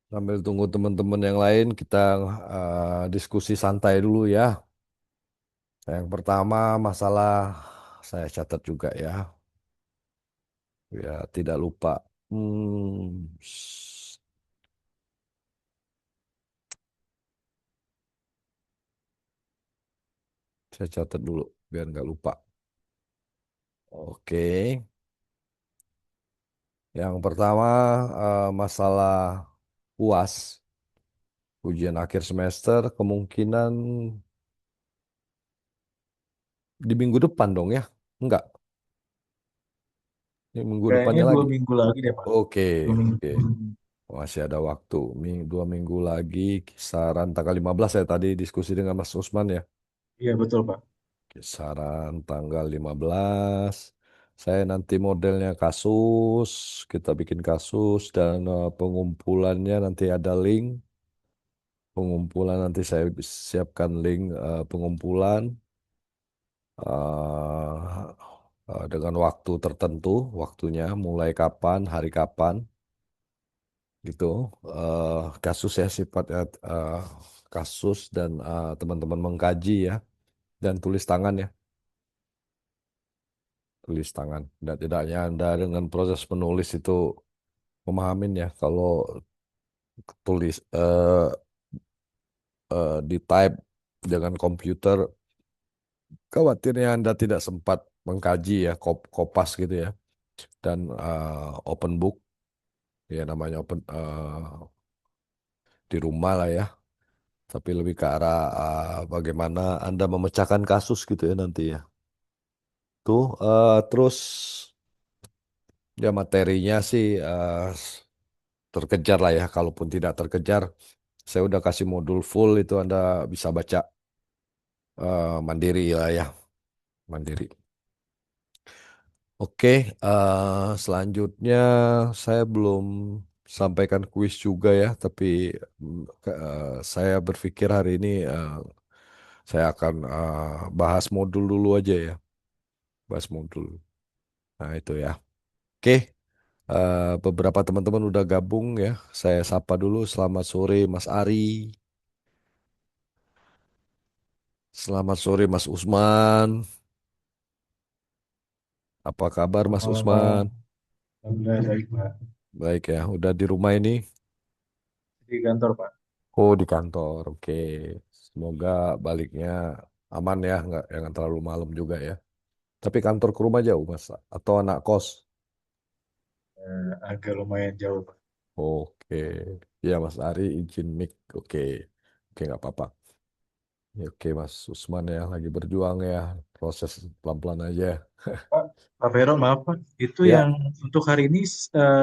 Sambil tunggu teman-teman yang lain, kita diskusi santai dulu ya. Yang pertama masalah saya catat juga ya, ya tidak lupa. Saya catat dulu biar nggak lupa. Oke, yang pertama masalah UAS, ujian akhir semester, kemungkinan di minggu depan dong ya? Enggak, di minggu Kayaknya depannya dua lagi. minggu lagi deh, Pak. Oke, Dua minggu. oke. Masih ada waktu. 2 minggu lagi, kisaran tanggal 15 ya tadi diskusi dengan Mas Usman ya. Iya, betul, Pak. Kisaran tanggal 15. Saya nanti modelnya kasus, kita bikin kasus dan pengumpulannya nanti ada link. Pengumpulan nanti saya siapkan link pengumpulan dengan waktu tertentu, waktunya mulai kapan, hari kapan gitu. eh Kasus ya sifatnya eh, kasus dan teman-teman mengkaji ya dan tulis tangan ya, tulis tangan. Dan tidaknya Anda dengan proses menulis itu memahamin ya kalau tulis di type dengan komputer, khawatirnya Anda tidak sempat mengkaji ya, kopas gitu ya, dan open book ya namanya open di rumah lah ya. Tapi lebih ke arah bagaimana Anda memecahkan kasus gitu ya nanti ya. Tuh, terus ya materinya sih terkejar lah ya. Kalaupun tidak terkejar, saya udah kasih modul full itu Anda bisa baca mandiri lah ya, mandiri. Oke, selanjutnya saya belum sampaikan kuis juga ya, tapi saya berpikir hari ini saya akan bahas modul dulu aja ya, bahas modul. Nah itu ya. Oke. Beberapa teman-teman udah gabung ya. Saya sapa dulu. Selamat sore Mas Ari. Selamat sore Mas Usman. Apa kabar Selamat Mas malam, Pak. Usman? Alhamdulillah, baik, Pak. Baik ya. Udah di rumah ini? Di kantor, Pak. Oh di kantor. Oke. Semoga baliknya aman ya. Nggak jangan terlalu malam juga ya. Tapi kantor ke rumah jauh Mas. Atau anak kos? Agak lumayan jauh, Pak. Oke. Ya Mas Ari izin mic. Oke. Oke nggak apa-apa. Ya, oke Mas Usman ya lagi berjuang ya. Proses pelan-pelan aja. Pak, Pak Vero, maaf, Pak. Itu yang Ya, untuk hari ini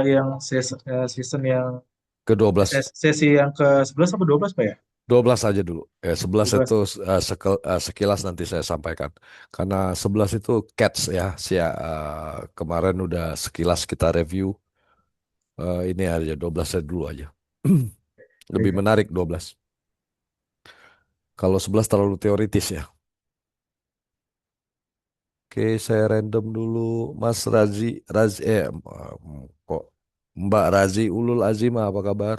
yang season yang ke-12. sesi yang ke 11 apa 12, Pak ya? 12 aja dulu. 11 itu 12. sekilas nanti saya sampaikan. Karena 11 itu catch ya. Kemarin udah sekilas kita review. Ini aja 12 saya dulu aja. Lebih Baik. menarik 12. Kalau 11 terlalu teoritis ya. Oke, saya random dulu. Mas Razi, kok Mbak Razi Ulul Azimah apa kabar?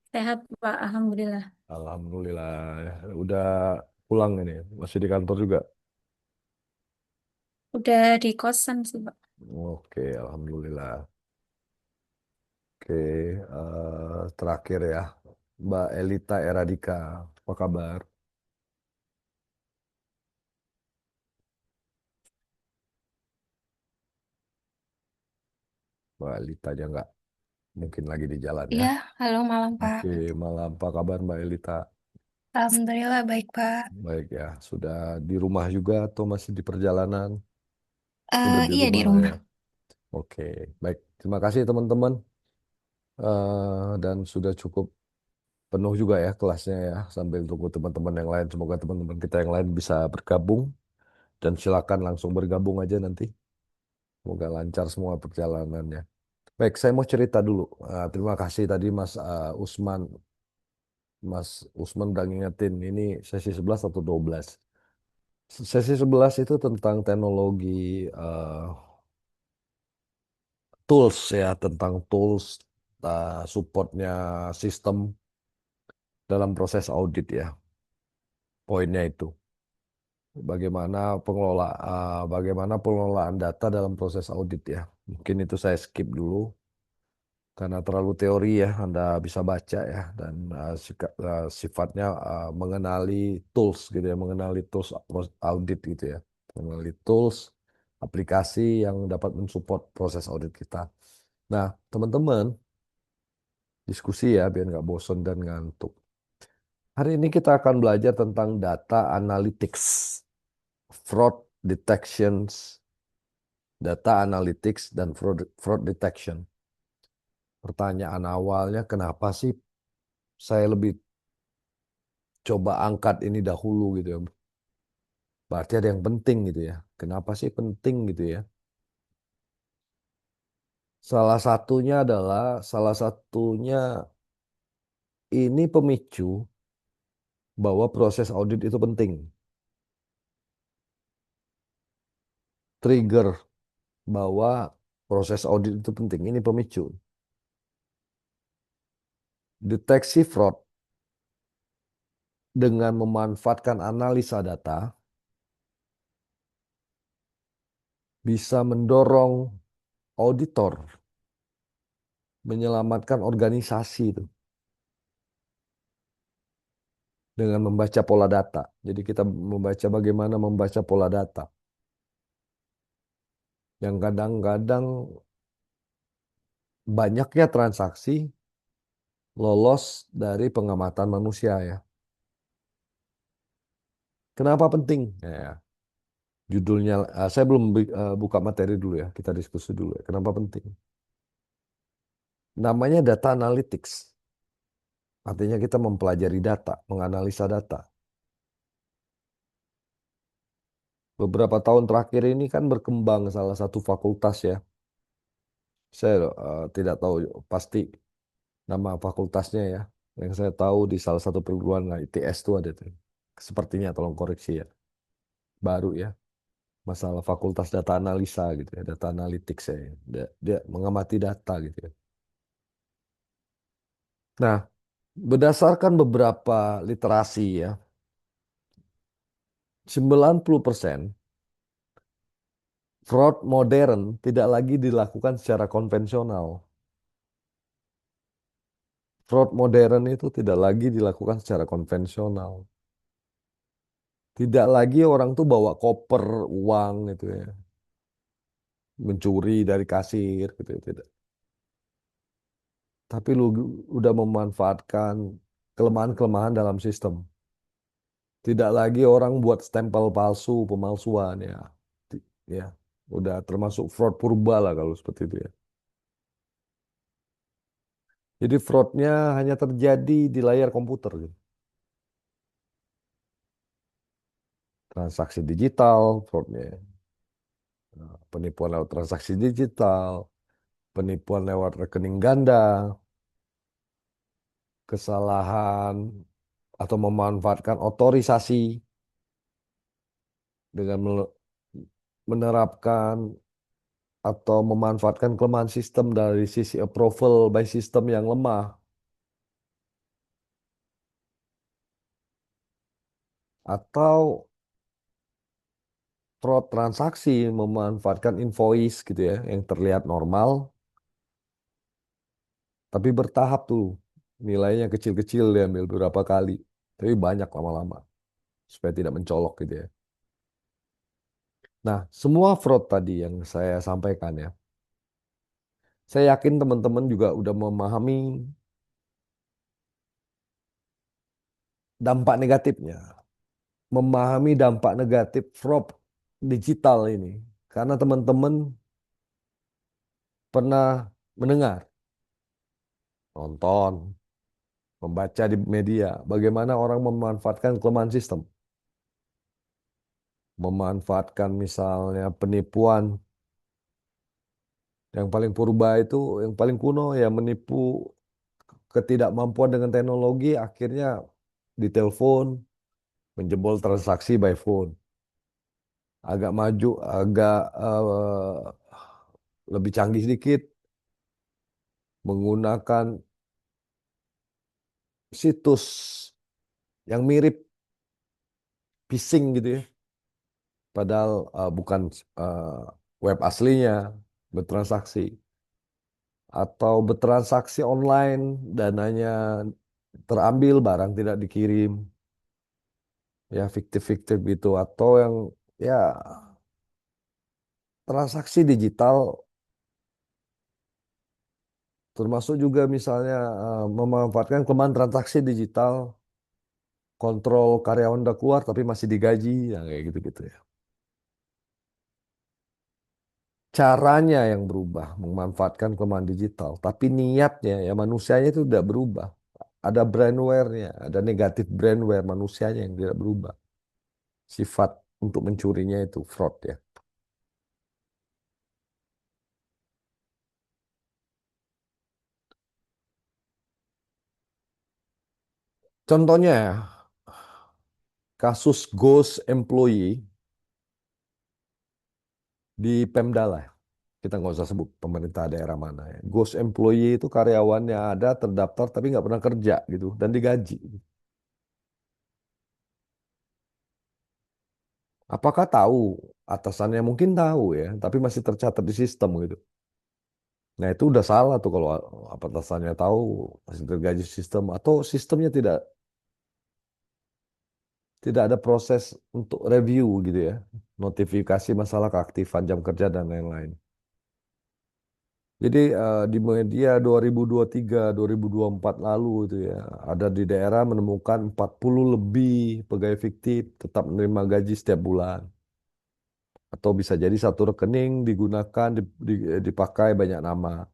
Sehat, Pak. Alhamdulillah. Alhamdulillah. Udah pulang ini. Masih di kantor juga. Udah di kosan sih, Pak. Oke, Alhamdulillah. Oke, terakhir ya, Mbak Elita Eradika, apa kabar? Mbak Elita aja nggak mungkin lagi di jalan ya. Iya, halo malam, Pak. Oke, malam apa kabar Mbak Elita? Alhamdulillah baik, Pak. Baik ya, sudah di rumah juga atau masih di perjalanan? Sudah di Iya di rumah ya. rumah. Oke, baik. Terima kasih teman-teman. Dan sudah cukup penuh juga ya kelasnya ya. Sambil tunggu teman-teman yang lain. Semoga teman-teman kita yang lain bisa bergabung. Dan silakan langsung bergabung aja nanti. Semoga lancar semua perjalanannya. Baik, saya mau cerita dulu. Terima kasih tadi Usman. Mas Usman udah ngingetin ini sesi 11 atau 12. Sesi 11 itu tentang teknologi tools ya, tentang tools. supportnya sistem dalam proses audit ya. Poinnya itu. Bagaimana pengelolaan data dalam proses audit ya. Mungkin itu saya skip dulu karena terlalu teori ya. Anda bisa baca ya dan sifatnya mengenali tools gitu ya, mengenali tools audit gitu ya. Mengenali tools aplikasi yang dapat mensupport proses audit kita. Nah, teman-teman, diskusi ya biar nggak bosan dan ngantuk. Hari ini kita akan belajar tentang data analytics, fraud detections, data analytics, dan fraud detection. Pertanyaan awalnya, kenapa sih saya lebih coba angkat ini dahulu gitu ya? Berarti ada yang penting gitu ya. Kenapa sih penting gitu ya? Salah satunya ini pemicu bahwa proses audit itu penting. Trigger bahwa proses audit itu penting. Ini pemicu. Deteksi fraud dengan memanfaatkan analisa data bisa mendorong auditor menyelamatkan organisasi itu dengan membaca pola data. Jadi kita membaca bagaimana membaca pola data yang kadang-kadang banyaknya transaksi lolos dari pengamatan manusia ya. Kenapa penting? Ya, judulnya saya belum buka materi dulu ya. Kita diskusi dulu ya. Kenapa penting? Namanya data analytics. Artinya kita mempelajari data, menganalisa data. Beberapa tahun terakhir ini kan berkembang salah satu fakultas ya. Saya tidak tahu pasti nama fakultasnya ya. Yang saya tahu di salah satu perguruan ITS itu ada tuh. Sepertinya tolong koreksi ya. Baru ya. Masalah fakultas data analisa gitu ya. Data analytics ya. Dia mengamati data gitu ya. Nah, berdasarkan beberapa literasi ya. 90% fraud modern tidak lagi dilakukan secara konvensional. Fraud modern itu tidak lagi dilakukan secara konvensional. Tidak lagi orang tuh bawa koper uang gitu ya, mencuri dari kasir gitu ya, tidak. Tapi lu udah memanfaatkan kelemahan-kelemahan dalam sistem. Tidak lagi orang buat stempel palsu, pemalsuan ya. Ya, udah termasuk fraud purba lah kalau seperti itu ya. Jadi fraudnya hanya terjadi di layar komputer gitu. Transaksi digital, fraudnya. Nah, penipuan lewat transaksi digital, penipuan lewat rekening ganda, kesalahan atau memanfaatkan otorisasi dengan menerapkan atau memanfaatkan kelemahan sistem dari sisi approval by system yang lemah atau fraud transaksi memanfaatkan invoice gitu ya yang terlihat normal tapi bertahap tuh nilainya kecil-kecil diambil beberapa kali tapi banyak lama-lama supaya tidak mencolok gitu ya. Nah, semua fraud tadi yang saya sampaikan ya, saya yakin teman-teman juga udah memahami dampak negatifnya, memahami dampak negatif fraud digital ini. Karena teman-teman pernah mendengar, nonton, membaca di media, bagaimana orang memanfaatkan kelemahan sistem. Memanfaatkan misalnya penipuan, yang paling purba itu, yang paling kuno ya menipu ketidakmampuan dengan teknologi, akhirnya ditelepon, menjebol transaksi by phone. Agak maju, agak lebih canggih sedikit, menggunakan situs yang mirip phishing gitu ya, padahal bukan eh, web aslinya bertransaksi, atau bertransaksi online, dananya terambil, barang tidak dikirim, ya fiktif-fiktif gitu, atau yang ya transaksi digital, termasuk juga misalnya memanfaatkan kelemahan transaksi digital, kontrol karyawan udah keluar tapi masih digaji, ya kayak gitu-gitu ya. Caranya yang berubah, memanfaatkan kelemahan digital, tapi niatnya ya manusianya itu tidak berubah. Ada brandware-nya, ada negatif brandware manusianya yang tidak berubah. Sifat untuk mencurinya itu fraud ya. Contohnya ya, kasus ghost employee di Pemda lah. Kita nggak usah sebut pemerintah daerah mana ya. Ghost employee itu karyawannya ada terdaftar tapi nggak pernah kerja gitu dan digaji. Apakah tahu atasannya? Mungkin tahu ya, tapi masih tercatat di sistem gitu. Nah itu udah salah tuh kalau atasannya tahu masih tergaji sistem, atau sistemnya tidak ada proses untuk review gitu ya, notifikasi masalah keaktifan jam kerja dan lain-lain. Jadi di media 2023, 2024 lalu itu ya, ada di daerah menemukan 40 lebih pegawai fiktif tetap menerima gaji setiap bulan. Atau bisa jadi satu rekening digunakan, dipakai banyak nama.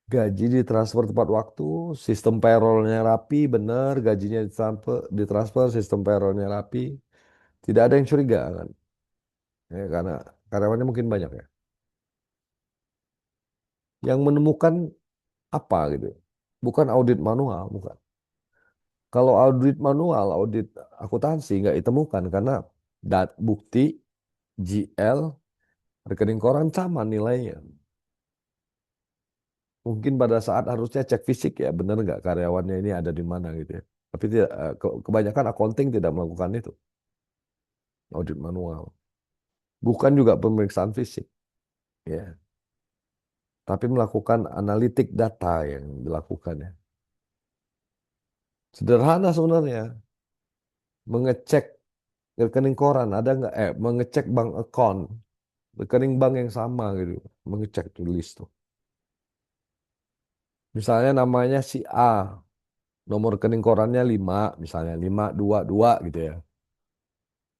Gaji ditransfer tepat waktu, sistem payrollnya rapi, benar, gajinya ditransfer, sistem payrollnya rapi. Tidak ada yang curiga kan, ya, karena karyawannya mungkin banyak ya. Yang menemukan apa gitu, bukan audit manual, bukan. Kalau audit manual, audit akuntansi nggak ditemukan karena bukti GL rekening koran sama nilainya. Mungkin pada saat harusnya cek fisik ya, benar nggak karyawannya ini ada di mana gitu ya. Tapi tidak, kebanyakan accounting tidak melakukan itu, audit manual. Bukan juga pemeriksaan fisik, ya. Tapi melakukan analitik data yang dilakukan ya. Sederhana sebenarnya, mengecek rekening koran ada nggak, mengecek bank account, rekening bank yang sama gitu, mengecek tulis tuh. Misalnya namanya si A, nomor rekening korannya 5, misalnya 522 gitu ya.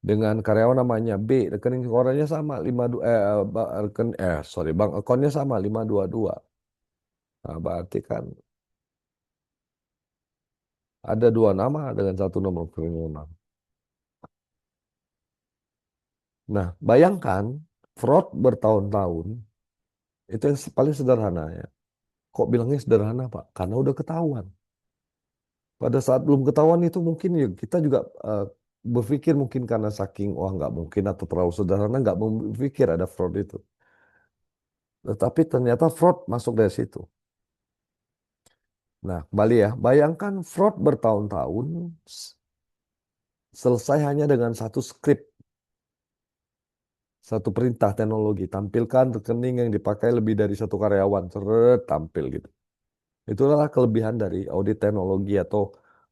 Dengan karyawan namanya B, rekening korannya sama 52, bank akunnya sama 522. Nah, berarti kan ada dua nama dengan satu nomor rekening. Nah, bayangkan fraud bertahun-tahun, itu yang paling sederhana ya. Kok bilangnya sederhana, Pak? Karena udah ketahuan. Pada saat belum ketahuan itu mungkin ya kita juga berpikir mungkin karena saking wah nggak mungkin atau terlalu sederhana nggak berpikir ada fraud itu. Tetapi ternyata fraud masuk dari situ. Nah, kembali ya, bayangkan fraud bertahun-tahun selesai hanya dengan satu skrip, satu perintah teknologi, tampilkan rekening yang dipakai lebih dari satu karyawan, seret, tampil gitu. Itulah kelebihan dari audit teknologi atau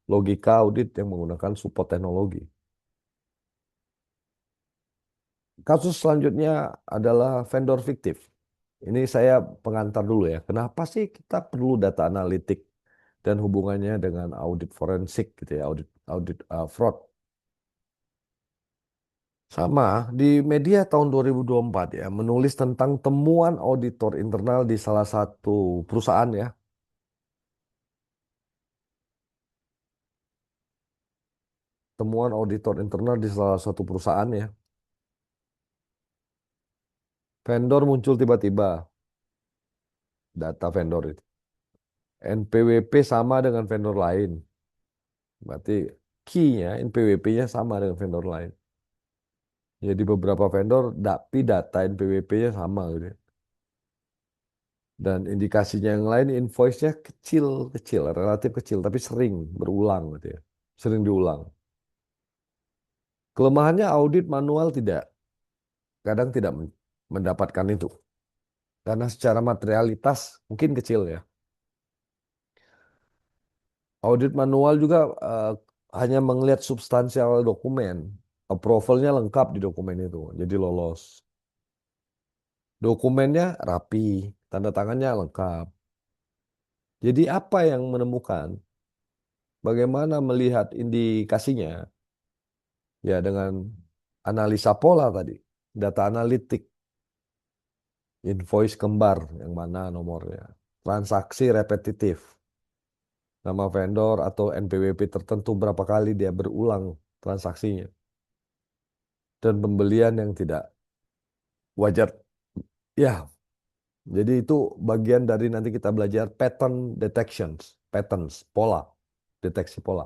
logika audit yang menggunakan support teknologi. Kasus selanjutnya adalah vendor fiktif. Ini saya pengantar dulu ya. Kenapa sih kita perlu data analitik dan hubungannya dengan audit forensik gitu ya, audit audit fraud. Sama di media tahun 2024 ya, menulis tentang temuan auditor internal di salah satu perusahaan ya. Temuan auditor internal di salah satu perusahaan ya. Vendor muncul tiba-tiba, data vendor itu. NPWP sama dengan vendor lain. Berarti key-nya, NPWP-nya sama dengan vendor lain. Jadi beberapa vendor, tapi data NPWP-nya sama gitu ya. Dan indikasinya yang lain invoice-nya kecil, relatif kecil, tapi sering berulang gitu ya. Sering diulang. Kelemahannya audit manual kadang tidak mendapatkan itu. Karena secara materialitas mungkin kecil ya. Audit manual juga hanya melihat substansial dokumen. Approval-nya lengkap di dokumen itu, jadi lolos. Dokumennya rapi, tanda tangannya lengkap. Jadi apa yang menemukan? Bagaimana melihat indikasinya? Ya dengan analisa pola tadi, data analitik, invoice kembar yang mana nomornya, transaksi repetitif, nama vendor atau NPWP tertentu berapa kali dia berulang transaksinya, dan pembelian yang tidak wajar. Ya, jadi itu bagian dari nanti kita belajar pattern detections, patterns, pola, deteksi pola.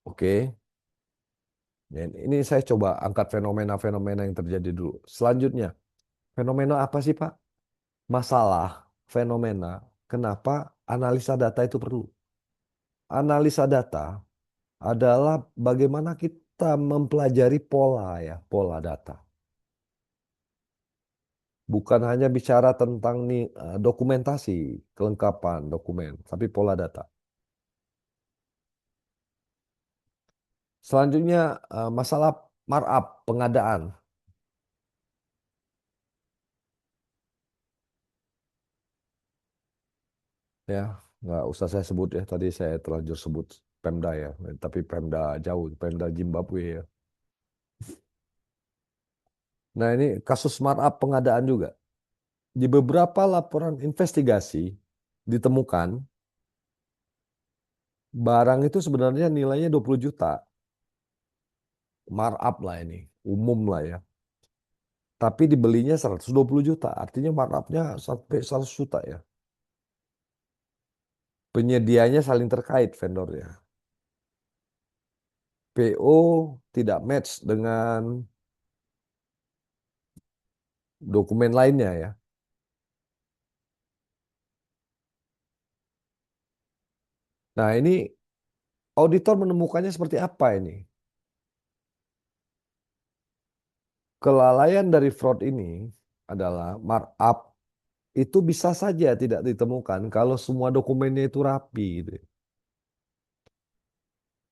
Oke, dan ini saya coba angkat fenomena-fenomena yang terjadi dulu. Selanjutnya, fenomena apa sih Pak? Masalah, fenomena, kenapa analisa data itu perlu? Analisa data adalah bagaimana kita mempelajari pola ya, pola data. Bukan hanya bicara tentang nih dokumentasi, kelengkapan dokumen, tapi pola data. Selanjutnya masalah markup pengadaan ya, nggak usah saya sebut ya, tadi saya terlanjur sebut Pemda ya, tapi Pemda jauh, Pemda Zimbabwe ya. Nah ini kasus markup pengadaan juga. Di beberapa laporan investigasi ditemukan barang itu sebenarnya nilainya 20 juta. Markup lah ini, umum lah ya. Tapi dibelinya 120 juta, artinya markupnya sampai 100 juta ya. Penyedianya saling terkait vendornya. PO tidak match dengan dokumen lainnya ya. Nah ini auditor menemukannya seperti apa ini? Kelalaian dari fraud ini adalah markup itu bisa saja tidak ditemukan kalau semua dokumennya itu rapi gitu ya.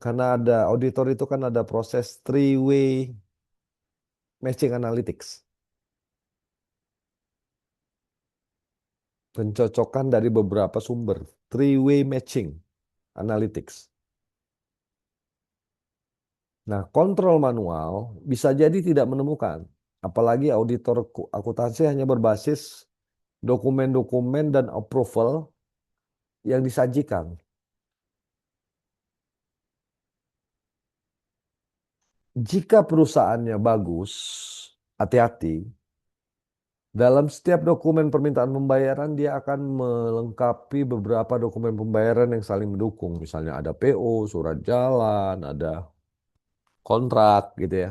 Karena ada auditor itu kan ada proses three-way matching analytics. Pencocokan dari beberapa sumber. Three-way matching analytics. Nah, kontrol manual bisa jadi tidak menemukan. Apalagi auditor akuntansi hanya berbasis dokumen-dokumen dan approval yang disajikan. Jika perusahaannya bagus, hati-hati. Dalam setiap dokumen permintaan pembayaran, dia akan melengkapi beberapa dokumen pembayaran yang saling mendukung. Misalnya ada PO, surat jalan, ada kontrak gitu ya.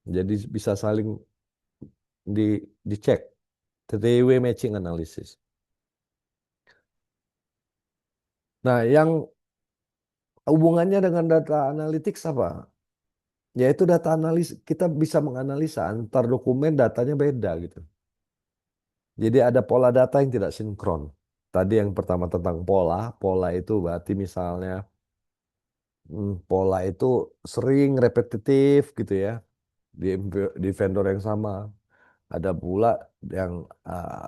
Jadi bisa saling di, dicek. Three-way matching analysis. Nah, yang hubungannya dengan data analytics apa? Yaitu data analis, kita bisa menganalisa antar dokumen datanya beda gitu. Jadi ada pola data yang tidak sinkron. Tadi yang pertama tentang pola, pola itu berarti misalnya pola itu sering repetitif gitu ya di vendor yang sama. Ada pula yang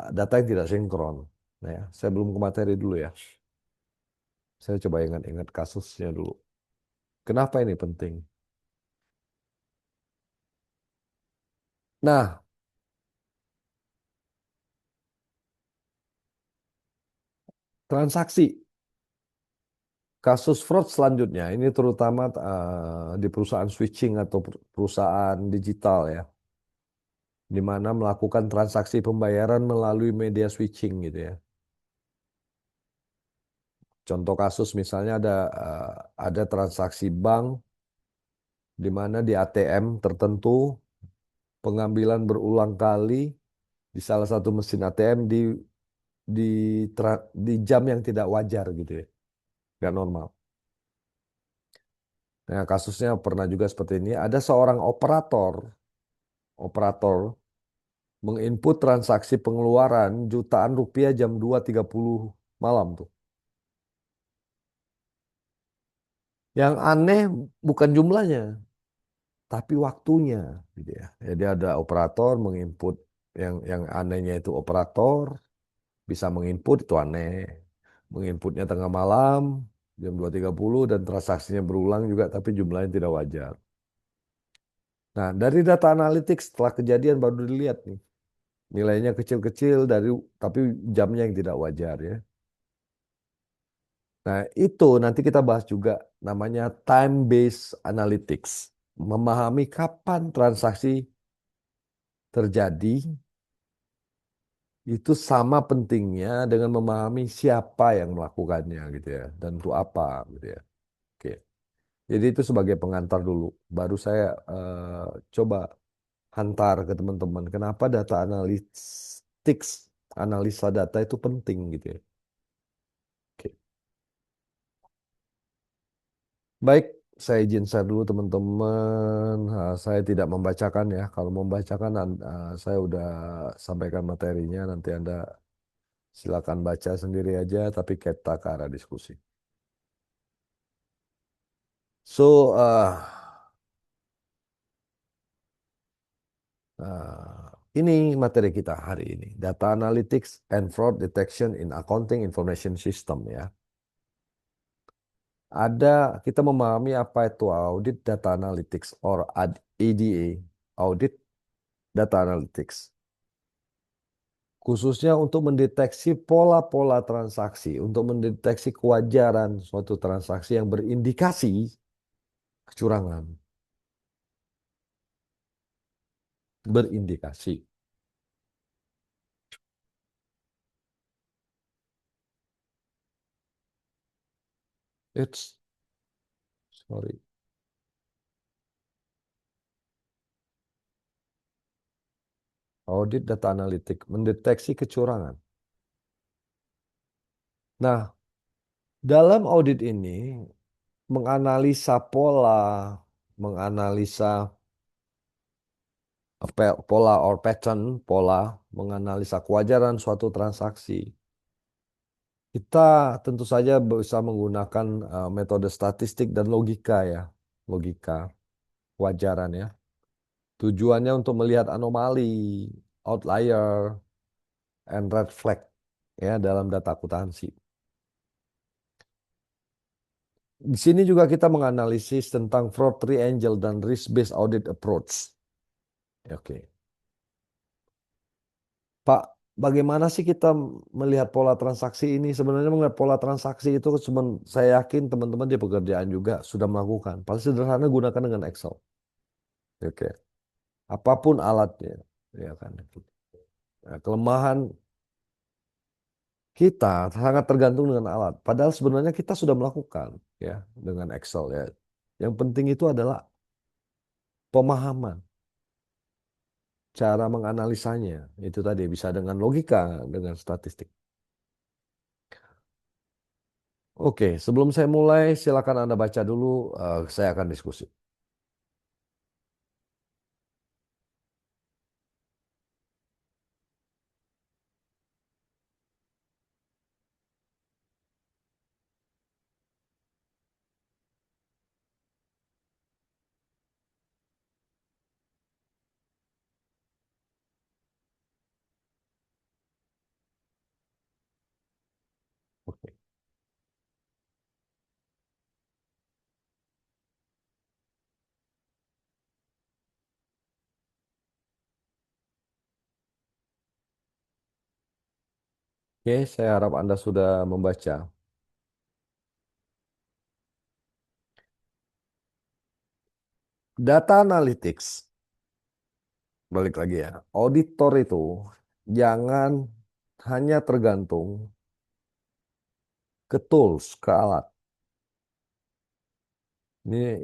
data yang tidak sinkron. Nah, ya, saya belum ke materi dulu ya. Saya coba ingat-ingat kasusnya dulu. Kenapa ini penting? Nah, transaksi. Kasus fraud selanjutnya, ini terutama di perusahaan switching atau perusahaan digital ya, di mana melakukan transaksi pembayaran melalui media switching gitu ya. Contoh kasus misalnya ada transaksi bank di mana di ATM tertentu pengambilan berulang kali di salah satu mesin ATM di di jam yang tidak wajar gitu ya, nggak normal. Nah, kasusnya pernah juga seperti ini. Ada seorang operator menginput transaksi pengeluaran jutaan rupiah jam 2.30 malam tuh. Yang aneh bukan jumlahnya, tapi waktunya gitu ya. Jadi ada operator menginput, yang anehnya itu operator bisa menginput, itu aneh. Menginputnya tengah malam jam 2.30 dan transaksinya berulang juga tapi jumlahnya tidak wajar. Nah, dari data analitik setelah kejadian baru dilihat nih. Nilainya kecil-kecil tapi jamnya yang tidak wajar ya. Nah, itu nanti kita bahas juga namanya time based analytics. Memahami kapan transaksi terjadi itu sama pentingnya dengan memahami siapa yang melakukannya gitu ya dan untuk apa gitu ya. Oke. Jadi itu sebagai pengantar dulu. Baru saya coba hantar ke teman-teman kenapa data analytics, analisa data itu penting gitu ya. Oke. Baik, saya izin share dulu teman-teman. Saya tidak membacakan ya. Kalau membacakan saya udah sampaikan materinya. Nanti Anda silakan baca sendiri aja. Tapi kita ke arah diskusi. So, ini materi kita hari ini. Data Analytics and Fraud Detection in Accounting Information System ya. Kita memahami apa itu audit data analytics or ADA, audit data analytics. Khususnya untuk mendeteksi pola-pola transaksi, untuk mendeteksi kewajaran suatu transaksi yang berindikasi kecurangan, berindikasi. It's sorry, audit data analitik, mendeteksi kecurangan. Nah, dalam audit ini menganalisa pola, menganalisa pola or pattern, menganalisa kewajaran suatu transaksi. Kita tentu saja bisa menggunakan metode statistik dan logika ya, logika kewajaran ya. Tujuannya untuk melihat anomali, outlier, and red flag ya dalam data akuntansi. Di sini juga kita menganalisis tentang fraud triangle dan risk-based audit approach. Oke. Pak, bagaimana sih kita melihat pola transaksi ini? Sebenarnya melihat pola transaksi itu saya yakin teman-teman di pekerjaan juga sudah melakukan. Paling sederhana gunakan dengan Excel. Oke. Apapun alatnya, ya kan. Nah, kelemahan kita sangat tergantung dengan alat. Padahal sebenarnya kita sudah melakukan ya dengan Excel ya. Yang penting itu adalah pemahaman, cara menganalisanya. Itu tadi bisa dengan logika, dengan statistik. Oke, sebelum saya mulai, silakan Anda baca dulu. Saya akan diskusi. Oke, Oke, saya harap Anda sudah membaca. Data analytics, balik lagi ya. Auditor itu jangan hanya tergantung ke tools, ke alat. Ini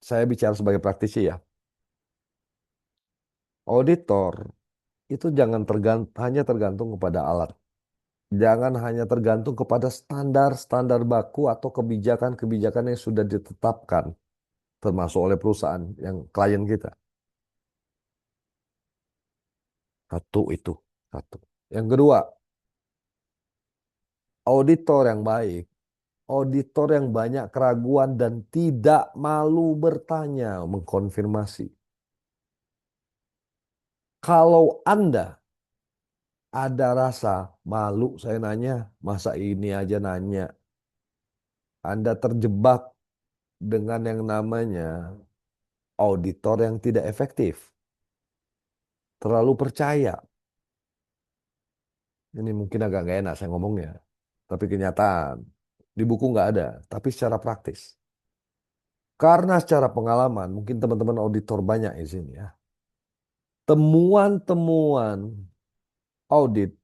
saya bicara sebagai praktisi ya. Auditor itu jangan hanya tergantung kepada alat. Jangan hanya tergantung kepada standar-standar baku atau kebijakan-kebijakan yang sudah ditetapkan, termasuk oleh perusahaan yang klien kita. Satu itu. Satu. Yang kedua, auditor yang baik. Auditor yang banyak keraguan dan tidak malu bertanya, mengkonfirmasi. Kalau Anda ada rasa malu, saya nanya, masa ini aja nanya. Anda terjebak dengan yang namanya auditor yang tidak efektif. Terlalu percaya. Ini mungkin agak nggak enak saya ngomongnya. Tapi kenyataan. Di buku nggak ada. Tapi secara praktis. Karena secara pengalaman, mungkin teman-teman auditor banyak di sini ya. Temuan-temuan audit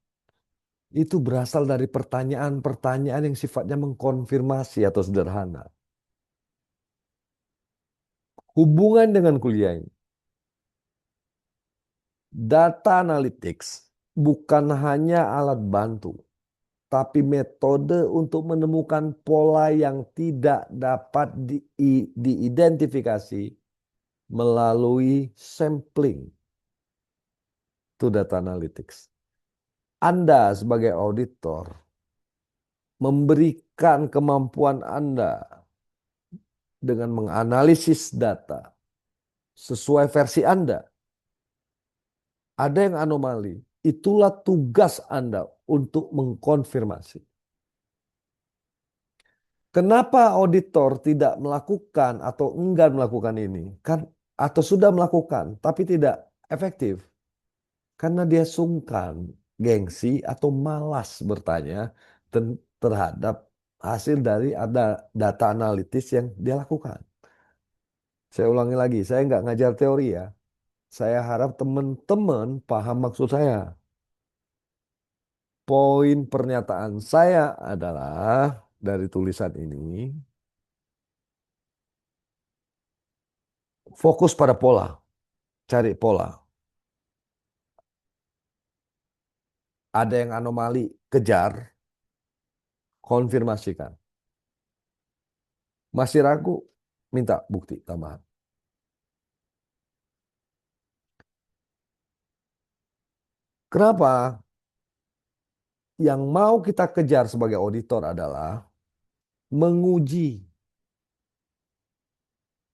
itu berasal dari pertanyaan-pertanyaan yang sifatnya mengkonfirmasi atau sederhana. Hubungan dengan kuliah ini. Data analytics bukan hanya alat bantu, tapi metode untuk menemukan pola yang tidak dapat diidentifikasi melalui sampling. Itu data analytics. Anda sebagai auditor memberikan kemampuan Anda dengan menganalisis data sesuai versi Anda. Ada yang anomali. Itulah tugas Anda untuk mengkonfirmasi. Kenapa auditor tidak melakukan atau enggan melakukan ini? Atau sudah melakukan tapi tidak efektif. Karena dia sungkan, gengsi atau malas bertanya terhadap hasil dari ada data analitis yang dia lakukan. Saya ulangi lagi, saya nggak ngajar teori ya. Saya harap teman-teman paham maksud saya. Poin pernyataan saya adalah dari tulisan ini, fokus pada pola, cari pola. Ada yang anomali, kejar, konfirmasikan. Masih ragu, minta bukti tambahan. Kenapa? Yang mau kita kejar sebagai auditor adalah menguji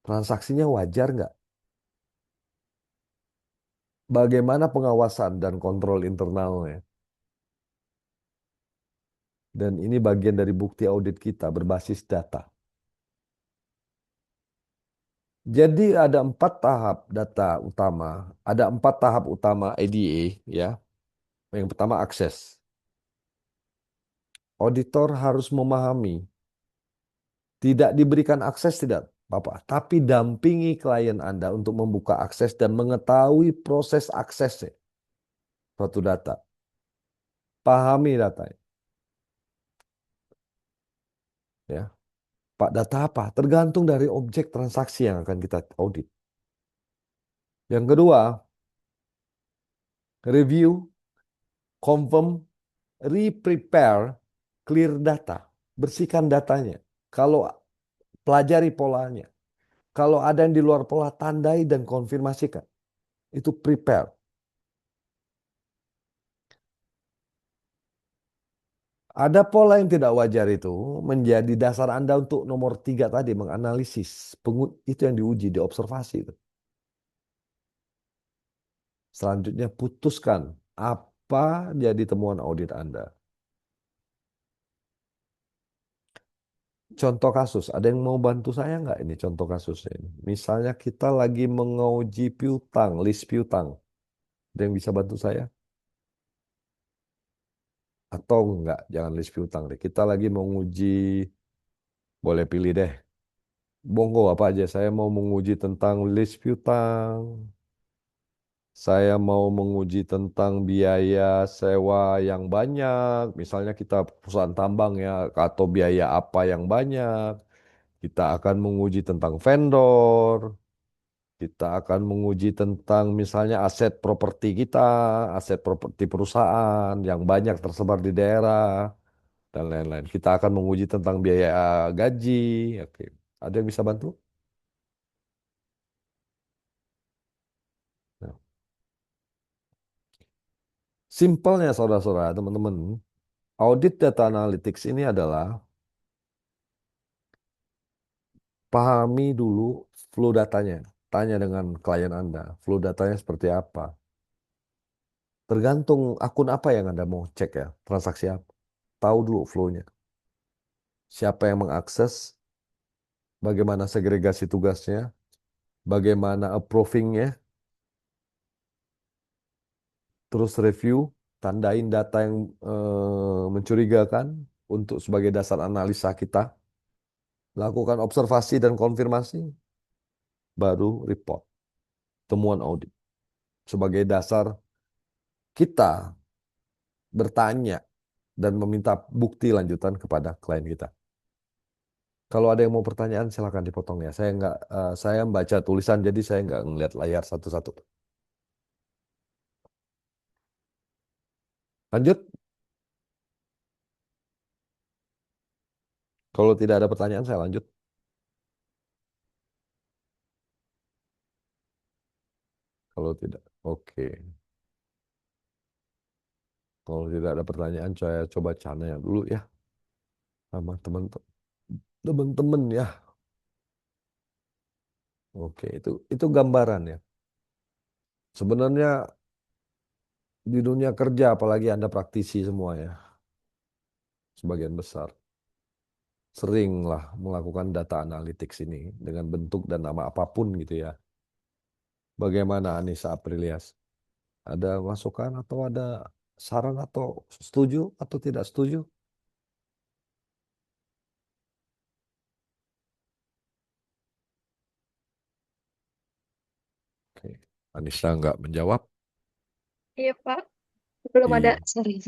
transaksinya wajar nggak? Bagaimana pengawasan dan kontrol internalnya? Dan ini bagian dari bukti audit kita berbasis data. Jadi ada 4 tahap data utama, ada 4 tahap utama ADA ya. Yang pertama akses. Auditor harus memahami tidak diberikan akses tidak Bapak, tapi dampingi klien Anda untuk membuka akses dan mengetahui proses aksesnya suatu data. Pahami datanya. Ya. Pak, data apa? Tergantung dari objek transaksi yang akan kita audit. Yang kedua, review, confirm, re-prepare, clear data. Bersihkan datanya. Kalau pelajari polanya. Kalau ada yang di luar pola, tandai dan konfirmasikan. Itu prepare. Ada pola yang tidak wajar itu menjadi dasar Anda untuk nomor 3 tadi, menganalisis. Itu yang diuji, diobservasi itu. Selanjutnya putuskan apa jadi temuan audit Anda. Contoh kasus, ada yang mau bantu saya nggak ini contoh kasusnya ini? Misalnya kita lagi menguji piutang, list piutang. Ada yang bisa bantu saya? Atau enggak, jangan list piutang deh. Kita lagi menguji, boleh pilih deh. Monggo apa aja, saya mau menguji tentang list piutang. Saya mau menguji tentang biaya sewa yang banyak. Misalnya kita perusahaan tambang ya, atau biaya apa yang banyak. Kita akan menguji tentang vendor. Kita akan menguji tentang misalnya aset properti kita, aset properti perusahaan yang banyak tersebar di daerah, dan lain-lain. Kita akan menguji tentang biaya gaji. Oke. Ada yang bisa bantu? Nah, simpelnya saudara-saudara, teman-teman, audit data analytics ini adalah pahami dulu flow datanya. Tanya dengan klien Anda, flow datanya seperti apa. Tergantung akun apa yang Anda mau cek ya, transaksi apa. Tahu dulu flow-nya. Siapa yang mengakses, bagaimana segregasi tugasnya, bagaimana approving-nya, terus review, tandain data yang mencurigakan untuk sebagai dasar analisa kita, lakukan observasi dan konfirmasi, baru report temuan audit sebagai dasar kita bertanya dan meminta bukti lanjutan kepada klien kita. Kalau ada yang mau pertanyaan, silakan dipotong ya. Saya membaca tulisan, jadi saya nggak ngeliat layar satu-satu. Lanjut. Kalau tidak ada pertanyaan, saya lanjut. Kalau tidak, oke. Kalau tidak ada pertanyaan, saya coba tanya dulu ya sama teman-teman ya. Oke, itu gambaran ya. Sebenarnya di dunia kerja, apalagi Anda praktisi semua ya, sebagian besar seringlah melakukan data analytics ini dengan bentuk dan nama apapun gitu ya. Bagaimana Anissa Aprilias? Ada masukan atau ada saran atau setuju atau tidak setuju? Oke. Anissa nggak menjawab. Iya, Pak. Belum ada, Iya. sorry.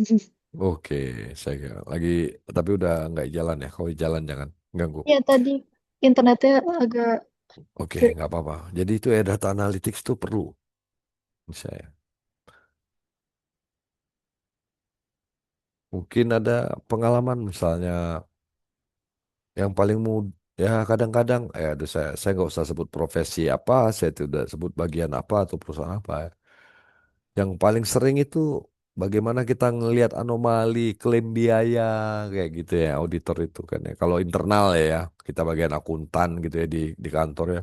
Oke, saya lagi tapi udah nggak jalan ya. Kalau jalan jangan ganggu. Ya, tadi internetnya agak Oke, break. nggak apa-apa. Jadi itu ya data analytics itu perlu menurut saya. Mungkin ada pengalaman misalnya yang paling mudah ya kadang-kadang aduh saya nggak usah sebut profesi apa, saya tidak sebut bagian apa atau perusahaan apa ya. Yang paling sering itu bagaimana kita ngelihat anomali klaim biaya kayak gitu ya auditor itu kan ya. Kalau internal ya kita bagian akuntan gitu ya di kantor ya.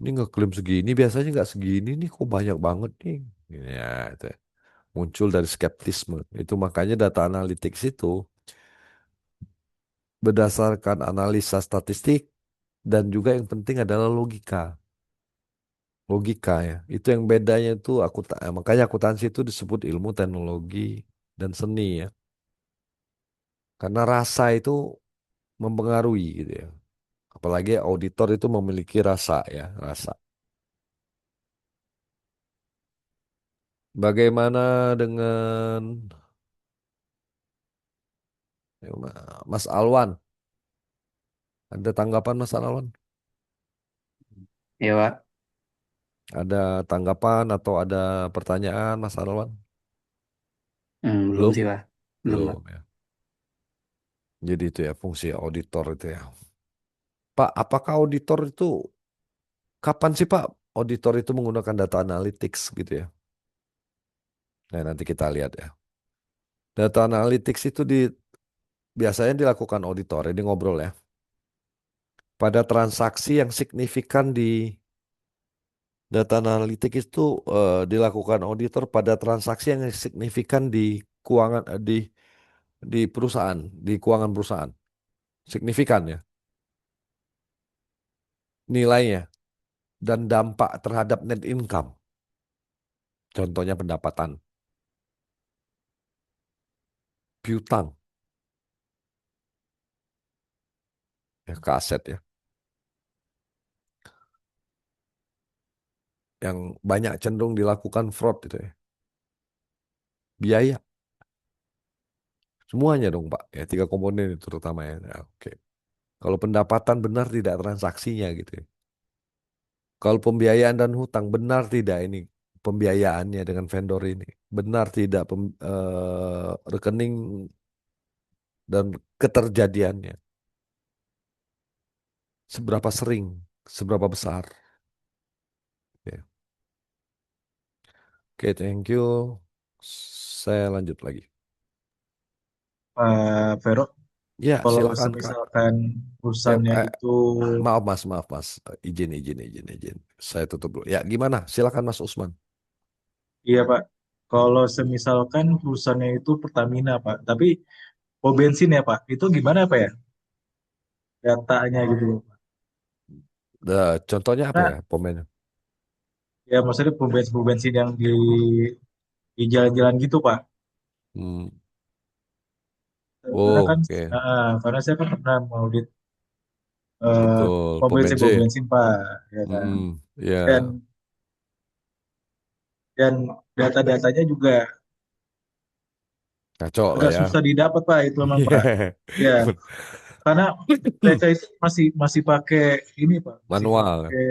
Ini ngeklaim segini biasanya nggak segini nih kok banyak banget nih. Ya itu ya. Muncul dari skeptisme. Itu makanya data analytics itu berdasarkan analisa statistik dan juga yang penting adalah logika. Logika ya. Itu yang bedanya itu makanya akuntansi itu disebut ilmu teknologi dan seni ya. Karena rasa itu mempengaruhi gitu ya. Apalagi auditor itu memiliki rasa ya, rasa. Bagaimana dengan Mas Alwan? Ada tanggapan Mas Alwan? Ya, Pak. Ada tanggapan atau ada pertanyaan Mas Alwan? Belum Belum? sih, Pak. Belum, Pak. Belum ya. Jadi itu ya fungsi auditor itu ya. Pak, apakah auditor itu kapan sih Pak auditor itu menggunakan data analytics gitu ya? Nah, nanti kita lihat ya. Data analytics itu biasanya dilakukan auditor, ini ngobrol ya. Pada transaksi yang signifikan di data analytics itu dilakukan auditor pada transaksi yang signifikan di keuangan di perusahaan, di keuangan perusahaan. Signifikan ya nilainya dan dampak terhadap net income. Contohnya pendapatan, piutang ya ke aset ya. Yang banyak cenderung dilakukan fraud itu ya. Biaya, semuanya dong Pak. Ya tiga komponen itu terutama ya. Ya, oke. Kalau pendapatan benar tidak transaksinya gitu ya. Kalau pembiayaan dan hutang, benar tidak ini pembiayaannya dengan vendor ini? Benar tidak rekening dan keterjadiannya? Seberapa sering? Seberapa besar? Ya. Oke, thank you. Saya lanjut lagi. Pak Vero, Ya, kalau silakan Kak. misalkan Eh, perusahaannya eh, itu, maaf Mas. Izin. Saya tutup dulu. Ya, gimana? Silakan Mas Usman. iya Pak, kalau semisalkan perusahaannya itu Pertamina Pak, tapi pom bensin ya Pak, itu gimana Pak ya datanya gitu loh. Contohnya apa ya, Nah, pemain? ya maksudnya pom bensin yang di jalan-jalan gitu Pak. Hmm. Karena kan, Oke, karena saya kan pernah mengaudit betul. Pom pom bensin. bensin Pak, ya kan. Dan Ya, dan data-datanya juga kacau lah agak ya. susah didapat Pak, itu memang Pak. Iya. Ya, karena mereka itu masih masih pakai ini Pak, masih Manual, pakai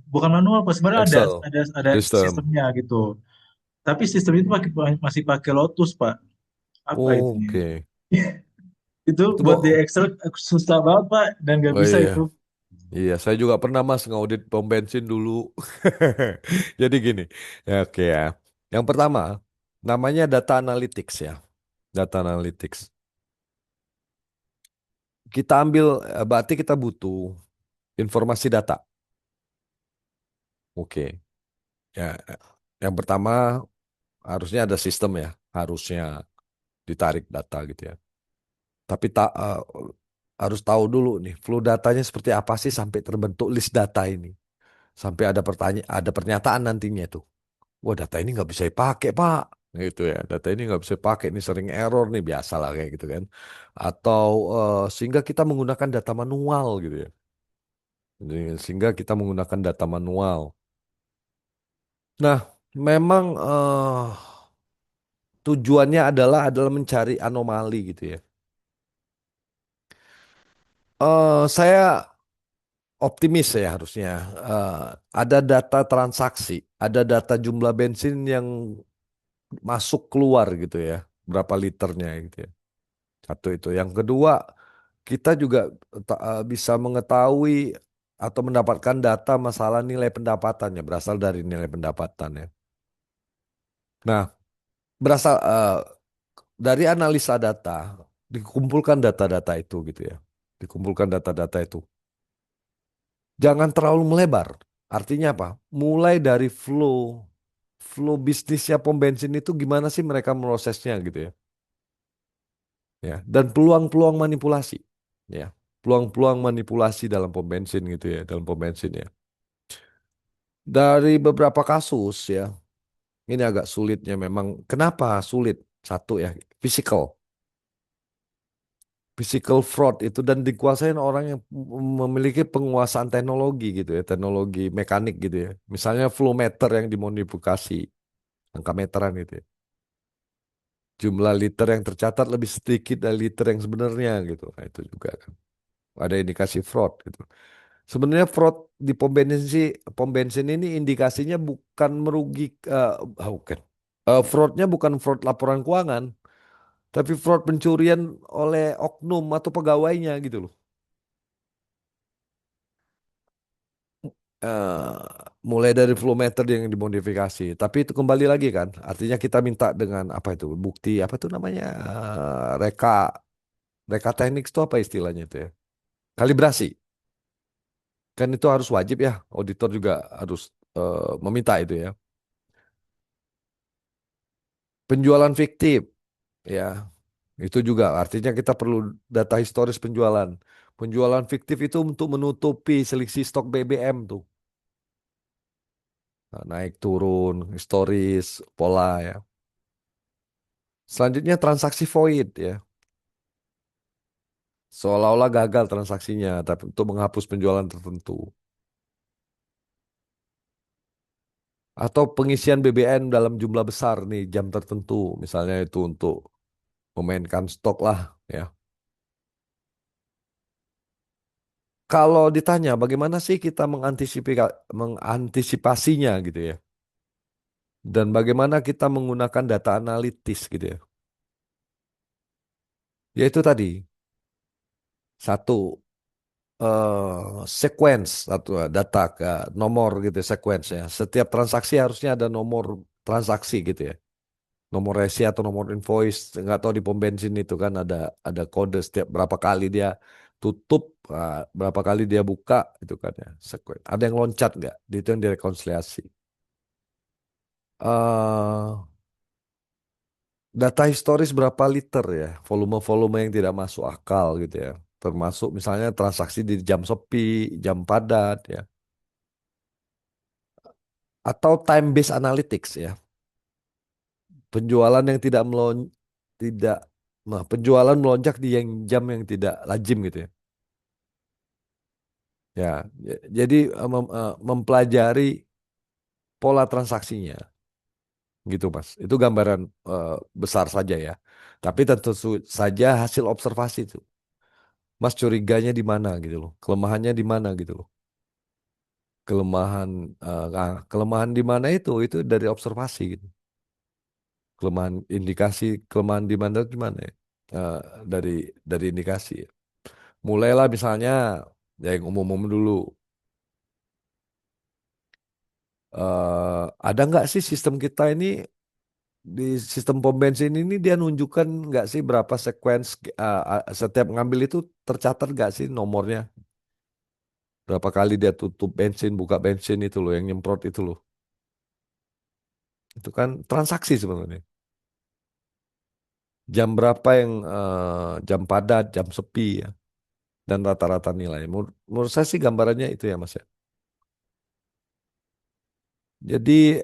bukan manual Pak, sebenarnya Excel, ada sistem. sistemnya gitu. Tapi sistem itu masih pakai Lotus Pak. Apa itu? Oke. Itu Itu buat di Excel susah banget Pak dan nggak oh bisa iya, itu. iya. Saya juga pernah Mas ngaudit pom bensin dulu. Jadi gini, ya oke ya. Yang pertama, namanya data analytics ya. Data analytics. Kita ambil, berarti kita butuh informasi data. Oke. Ya, yang pertama harusnya ada sistem ya. Harusnya ditarik data gitu ya. Tapi harus tahu dulu nih, flow datanya seperti apa sih sampai terbentuk list data ini. Sampai ada ada pernyataan nantinya itu. Wah, data ini nggak bisa dipakai, Pak. Gitu ya. Data ini nggak bisa dipakai, ini sering error nih, biasalah kayak gitu kan. Atau sehingga kita menggunakan data manual gitu ya. Sehingga kita menggunakan data manual. Nah, memang tujuannya adalah mencari anomali gitu ya. Saya optimis ya harusnya. Eh, ada data transaksi, ada data jumlah bensin yang masuk keluar gitu ya, berapa liternya gitu ya. Satu itu. Yang kedua, kita juga bisa mengetahui atau mendapatkan data masalah nilai pendapatannya berasal dari nilai pendapatan ya. Nah, berasal dari analisa data, dikumpulkan data-data itu gitu ya. Dikumpulkan data-data itu. Jangan terlalu melebar. Artinya apa? Mulai dari flow bisnisnya pom bensin itu gimana sih mereka memprosesnya gitu ya. Ya, dan peluang-peluang manipulasi. Ya, peluang-peluang manipulasi dalam pom bensin gitu ya, dalam pom bensin ya. Dari beberapa kasus ya, ini agak sulitnya memang. Kenapa sulit? Satu ya, physical. Physical fraud itu dan dikuasai orang yang memiliki penguasaan teknologi gitu ya, teknologi mekanik gitu ya. Misalnya flow meter yang dimodifikasi, angka meteran gitu ya. Jumlah liter yang tercatat lebih sedikit dari liter yang sebenarnya gitu. Nah, itu juga kan. Ada indikasi fraud gitu. Sebenarnya fraud di pom bensin ini indikasinya bukan bukan. Fraudnya bukan fraud laporan keuangan, tapi fraud pencurian oleh oknum atau pegawainya gitu loh. eh Mulai dari flow meter yang dimodifikasi. Tapi itu kembali lagi kan, artinya kita minta dengan apa itu bukti apa itu namanya reka teknik itu apa istilahnya itu ya? Kalibrasi. Kan itu harus wajib ya, auditor juga harus meminta itu ya. Penjualan fiktif ya, itu juga artinya kita perlu data historis penjualan. Penjualan fiktif itu untuk menutupi selisih stok BBM tuh. Nah, naik turun, historis, pola ya. Selanjutnya transaksi void ya. Seolah-olah gagal transaksinya, tapi untuk menghapus penjualan tertentu. Atau pengisian BBM dalam jumlah besar nih jam tertentu. Misalnya itu untuk memainkan stok lah ya. Kalau ditanya bagaimana sih kita mengantisipasinya gitu ya, dan bagaimana kita menggunakan data analitis gitu ya, yaitu tadi satu sequence atau data ke nomor gitu ya, sequence ya. Setiap transaksi harusnya ada nomor transaksi gitu ya. Nomor resi atau nomor invoice, nggak tahu di pom bensin itu kan ada kode setiap berapa kali dia tutup, berapa kali dia buka itu kan ya. Sequence. Ada yang loncat nggak? Itu yang direkonsiliasi. eh Data historis berapa liter ya, volume-volume yang tidak masuk akal gitu ya. Termasuk misalnya transaksi di jam sepi, jam padat ya. Atau time based analytics ya. Penjualan yang tidak penjualan melonjak di yang jam yang tidak lazim gitu ya. Ya, jadi mempelajari pola transaksinya gitu Mas. Itu gambaran eh, besar saja ya. Tapi tentu saja hasil observasi itu. Mas curiganya di mana gitu loh. Kelemahannya di mana gitu loh. Kelemahan kelemahan di mana itu dari observasi gitu. Kelemahan indikasi kelemahan di mana itu gimana ya? Eh, dari indikasi ya. Mulailah misalnya ya yang umum-umum dulu. Ada nggak sih sistem kita ini di sistem pom bensin ini dia nunjukkan nggak sih berapa sequence setiap ngambil itu tercatat nggak sih nomornya? Berapa kali dia tutup bensin, buka bensin itu loh, yang nyemprot itu loh. Itu kan transaksi sebenarnya. Jam berapa yang jam padat, jam sepi ya, dan rata-rata nilai. Menurut saya sih gambarannya itu ya Mas ya. Jadi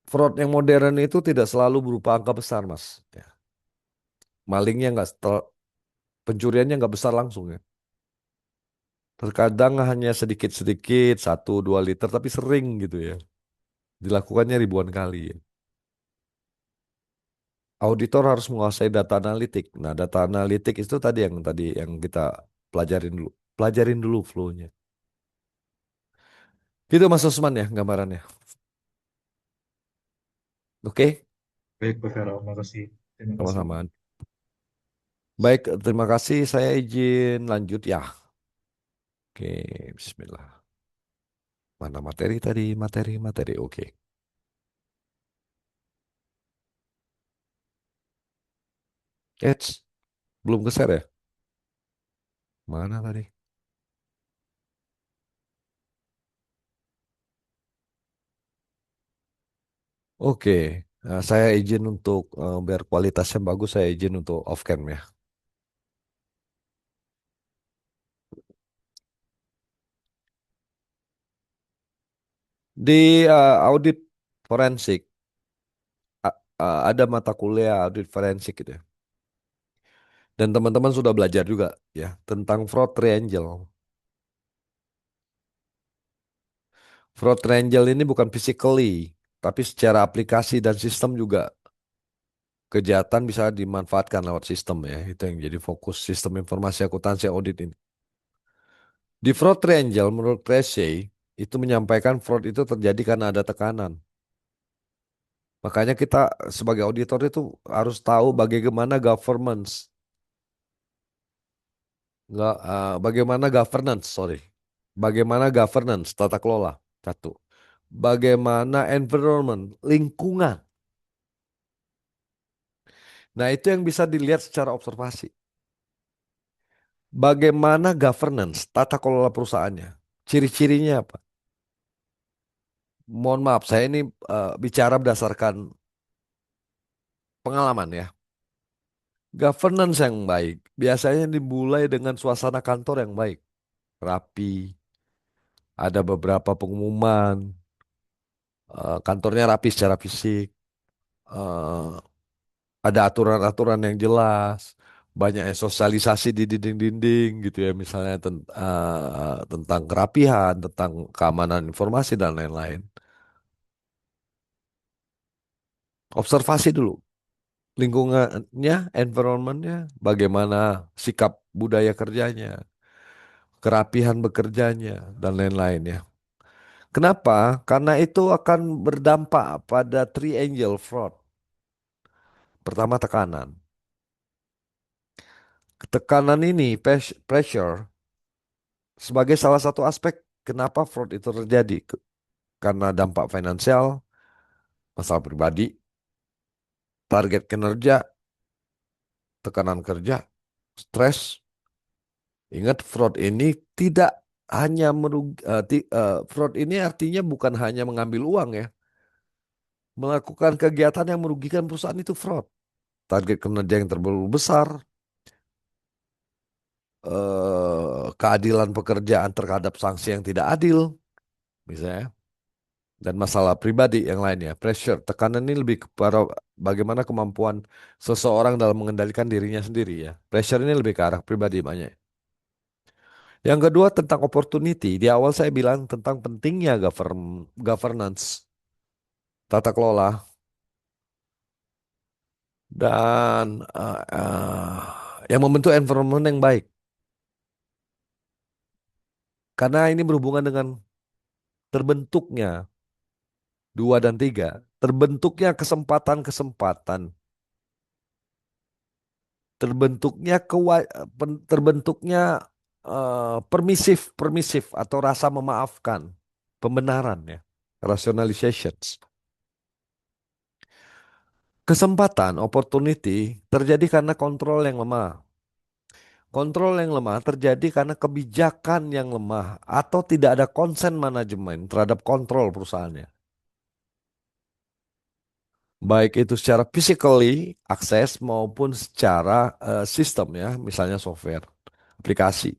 fraud yang modern itu tidak selalu berupa angka besar Mas. Ya. Malingnya nggak, pencuriannya nggak besar langsung ya. Terkadang hanya sedikit-sedikit, 1-2 liter, tapi sering gitu ya. Dilakukannya ribuan kali ya. Auditor harus menguasai data analitik. Nah, data analitik itu tadi yang kita pelajarin dulu. Pelajarin dulu flow-nya. Gitu Mas Usman ya gambarannya. Oke, Baik, Pak Vero, makasih. Terima kasih. sama-sama. Baik, terima kasih. Saya izin lanjut ya. Oke, bismillah. Mana materi tadi? Materi. Oke. Eits, belum keser ya? Mana tadi? Oke, saya izin untuk biar kualitasnya bagus, saya izin untuk off cam ya. Di audit forensik ada mata kuliah audit forensik gitu ya. Dan teman-teman sudah belajar juga ya tentang fraud triangle. Fraud triangle ini bukan physically, tapi secara aplikasi dan sistem juga kejahatan bisa dimanfaatkan lewat sistem ya. Itu yang jadi fokus sistem informasi akuntansi audit ini. Di fraud triangle menurut Tracy itu menyampaikan fraud itu terjadi karena ada tekanan. Makanya kita sebagai auditor itu harus tahu bagaimana governance, bagaimana governance, sorry, bagaimana governance tata kelola satu, bagaimana environment lingkungan. Nah itu yang bisa dilihat secara observasi. Bagaimana governance tata kelola perusahaannya, ciri-cirinya apa? Mohon maaf, saya ini bicara berdasarkan pengalaman ya. Governance yang baik biasanya dimulai dengan suasana kantor yang baik, rapi, ada beberapa pengumuman, kantornya rapi secara fisik, eh, ada aturan-aturan yang jelas, banyak sosialisasi di dinding-dinding gitu ya, misalnya tentang kerapihan, tentang keamanan informasi dan lain-lain. Observasi dulu lingkungannya, environmentnya, bagaimana sikap budaya kerjanya, kerapihan bekerjanya, dan lain-lain ya. Kenapa? Karena itu akan berdampak pada triangle fraud. Pertama, tekanan. Tekanan ini, pressure, sebagai salah satu aspek kenapa fraud itu terjadi. Karena dampak finansial, masalah pribadi, target kinerja, tekanan kerja, stres. Ingat, fraud ini tidak hanya fraud ini artinya bukan hanya mengambil uang ya. Melakukan kegiatan yang merugikan perusahaan itu fraud. Target kinerja yang terlalu besar, keadilan pekerjaan terhadap sanksi yang tidak adil, misalnya, dan masalah pribadi yang lainnya. Pressure, tekanan ini lebih kepada bagaimana kemampuan seseorang dalam mengendalikan dirinya sendiri ya. Pressure ini lebih ke arah pribadi banyak. Yang kedua tentang opportunity. Di awal saya bilang tentang pentingnya governance, tata kelola, dan yang membentuk environment yang baik. Karena ini berhubungan dengan terbentuknya dua dan tiga, terbentuknya kesempatan-kesempatan, terbentuknya permisif atau rasa memaafkan, pembenaran ya, rationalizations. Kesempatan, opportunity terjadi karena kontrol yang lemah. Kontrol yang lemah terjadi karena kebijakan yang lemah atau tidak ada konsen manajemen terhadap kontrol perusahaannya. Baik itu secara physically akses maupun secara sistem ya, misalnya software, aplikasi.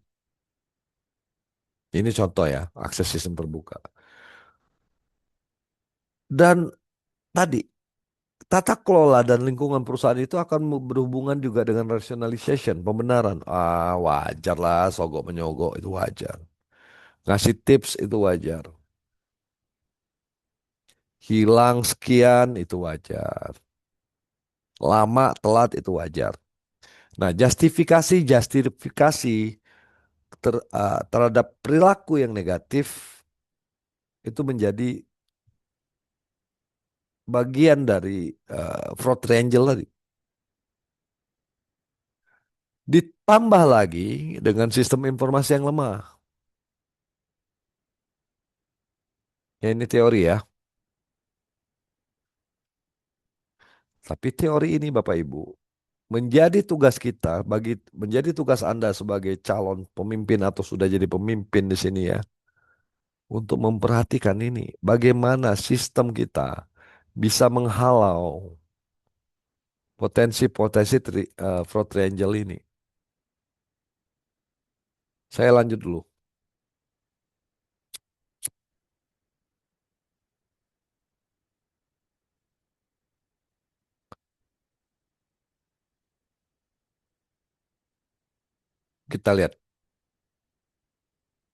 Ini contoh ya, akses sistem terbuka. Dan tadi, tata kelola dan lingkungan perusahaan itu akan berhubungan juga dengan rationalization, pembenaran. Wajar lah, sogok menyogok itu wajar. Ngasih tips itu wajar. Hilang sekian itu wajar. Lama, telat itu wajar. Nah, justifikasi terhadap perilaku yang negatif itu menjadi bagian dari fraud triangle tadi. Ditambah lagi dengan sistem informasi yang lemah. Ya ini teori ya. Tapi teori ini Bapak Ibu menjadi tugas kita menjadi tugas Anda sebagai calon pemimpin atau sudah jadi pemimpin di sini ya untuk memperhatikan ini bagaimana sistem kita bisa menghalau potensi-potensi fraud triangle ini. Saya lanjut dulu. Kita lihat.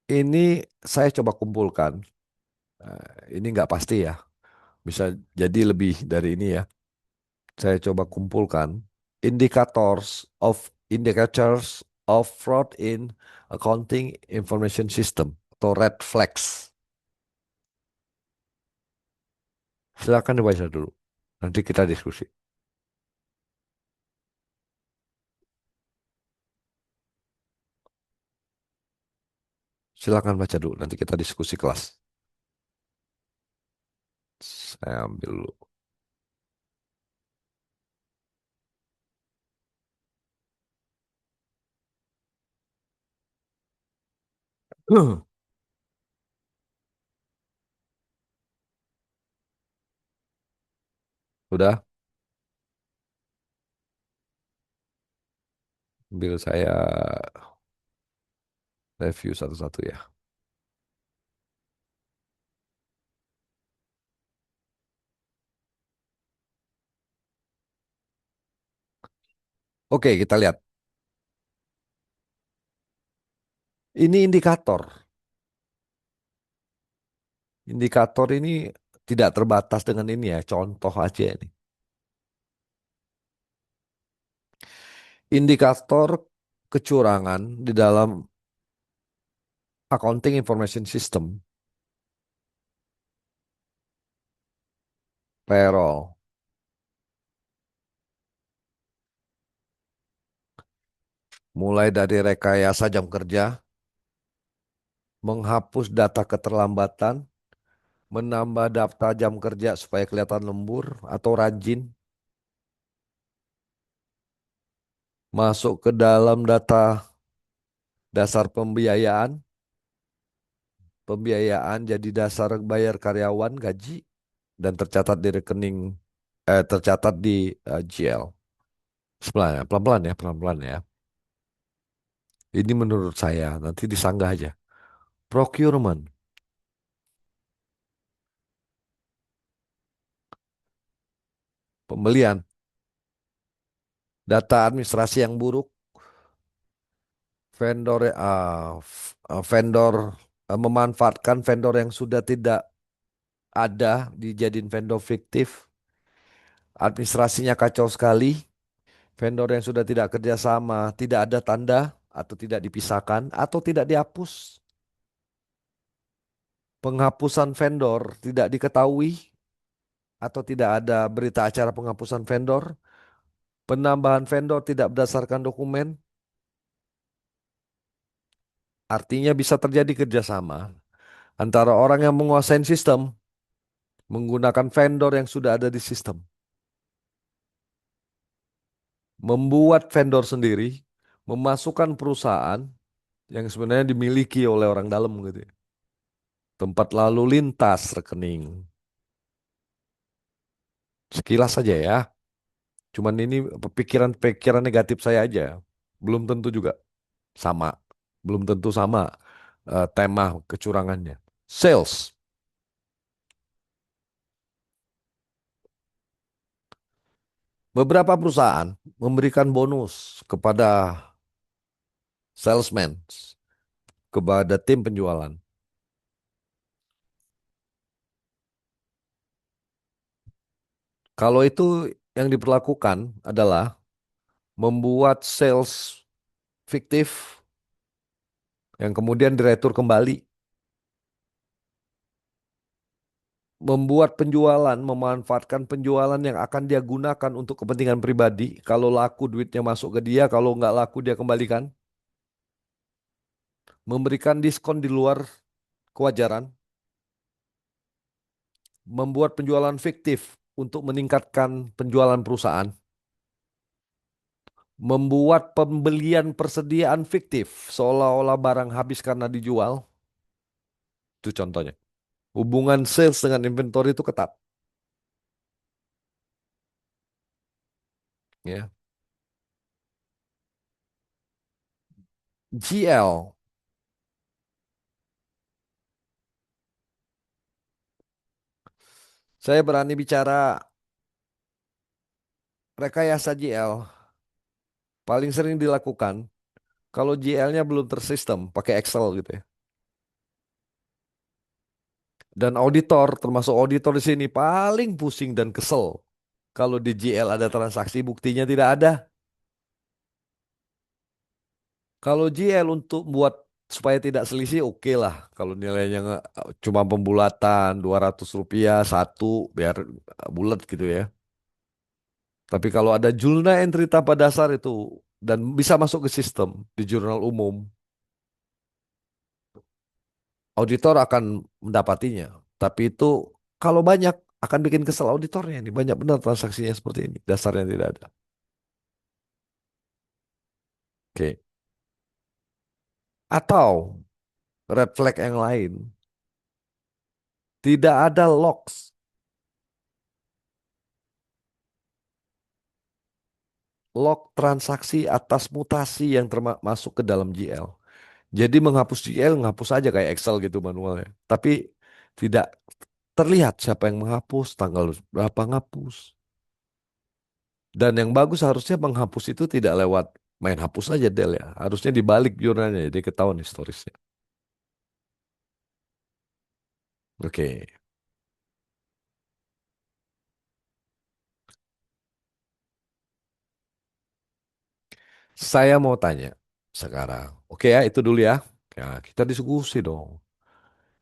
Ini saya coba kumpulkan. Ini nggak pasti ya. Bisa jadi lebih dari ini ya. Saya coba kumpulkan indicators of fraud in accounting information system atau red flags. Silakan dibaca dulu. Nanti kita diskusi. Silakan baca dulu. Nanti kita diskusi kelas. Saya ambil dulu. Udah, ambil saya review satu-satu ya. Oke, kita lihat. Ini indikator. Indikator ini tidak terbatas dengan ini ya, contoh aja ini. Indikator kecurangan di dalam Accounting Information System, payroll, mulai dari rekayasa jam kerja, menghapus data keterlambatan, menambah daftar jam kerja supaya kelihatan lembur atau rajin, masuk ke dalam data dasar pembiayaan, pembiayaan jadi dasar bayar karyawan gaji dan tercatat di rekening, tercatat di GL. Sebenarnya pelan-pelan ya, pelan-pelan ya. Ini menurut saya, nanti disanggah aja. Procurement, pembelian, data administrasi yang buruk, vendor memanfaatkan vendor yang sudah tidak ada dijadiin vendor fiktif, administrasinya kacau sekali, vendor yang sudah tidak kerjasama tidak ada tanda atau tidak dipisahkan atau tidak dihapus, penghapusan vendor tidak diketahui atau tidak ada berita acara penghapusan vendor, penambahan vendor tidak berdasarkan dokumen, artinya bisa terjadi kerjasama antara orang yang menguasai sistem menggunakan vendor yang sudah ada di sistem, membuat vendor sendiri, memasukkan perusahaan yang sebenarnya dimiliki oleh orang dalam gitu ya. Tempat lalu lintas rekening. Sekilas saja ya. Cuman ini pikiran-pikiran negatif saya aja. Belum tentu juga sama. Belum tentu sama tema kecurangannya. Sales. Beberapa perusahaan memberikan bonus kepada salesman, kepada tim penjualan. Kalau itu yang diperlakukan adalah membuat sales fiktif yang kemudian diretur kembali, membuat penjualan, memanfaatkan penjualan yang akan dia gunakan untuk kepentingan pribadi. Kalau laku duitnya masuk ke dia, kalau nggak laku dia kembalikan. Memberikan diskon di luar kewajaran, membuat penjualan fiktif untuk meningkatkan penjualan perusahaan, membuat pembelian persediaan fiktif seolah-olah barang habis karena dijual. Itu contohnya. Hubungan sales dengan inventory itu ketat. Ya. GL, saya berani bicara rekayasa GL paling sering dilakukan kalau GL-nya belum tersistem pakai Excel gitu ya. Dan auditor, termasuk auditor di sini paling pusing dan kesel kalau di GL ada transaksi buktinya tidak ada. Kalau GL untuk buat supaya tidak selisih oke lah. Kalau nilainya cuma pembulatan Rp200 satu biar bulat gitu ya. Tapi kalau ada jurnal entry tanpa dasar itu dan bisa masuk ke sistem di jurnal umum, auditor akan mendapatinya. Tapi itu kalau banyak akan bikin kesel auditornya ini. Banyak benar transaksinya seperti ini. Dasarnya tidak ada. Oke. Atau red flag yang lain. Tidak ada logs. Log transaksi atas mutasi yang termasuk ke dalam GL. Jadi menghapus GL, menghapus aja kayak Excel gitu manualnya. Tapi tidak terlihat siapa yang menghapus, tanggal berapa ngapus. Dan yang bagus harusnya menghapus itu tidak lewat main hapus aja Del ya. Harusnya dibalik jurnalnya jadi ketahuan historisnya. Oke, saya mau tanya sekarang. Oke ya, itu dulu ya. Oke. Ya, kita diskusi dong.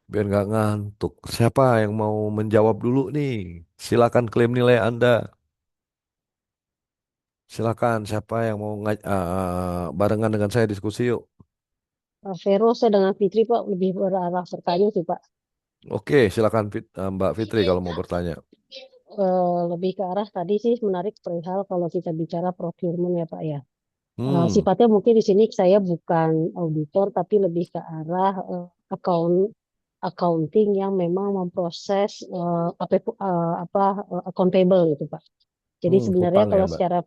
Biar nggak ngantuk. Siapa yang mau menjawab dulu nih? Silakan klaim nilai Anda. Silakan. Siapa yang mau barengan dengan saya diskusi yuk. Vero, saya dengan Fitri Pak lebih berarah bertanya sih Pak. Oke, silakan Mbak Fitri kalau mau bertanya. Lebih ke arah tadi sih menarik perihal kalau kita bicara procurement ya Pak ya. Hmm, Sifatnya mungkin di sini saya bukan auditor tapi lebih ke arah accounting yang memang memproses account payable gitu Pak. Jadi sebenarnya hutang ya, kalau Mbak. secara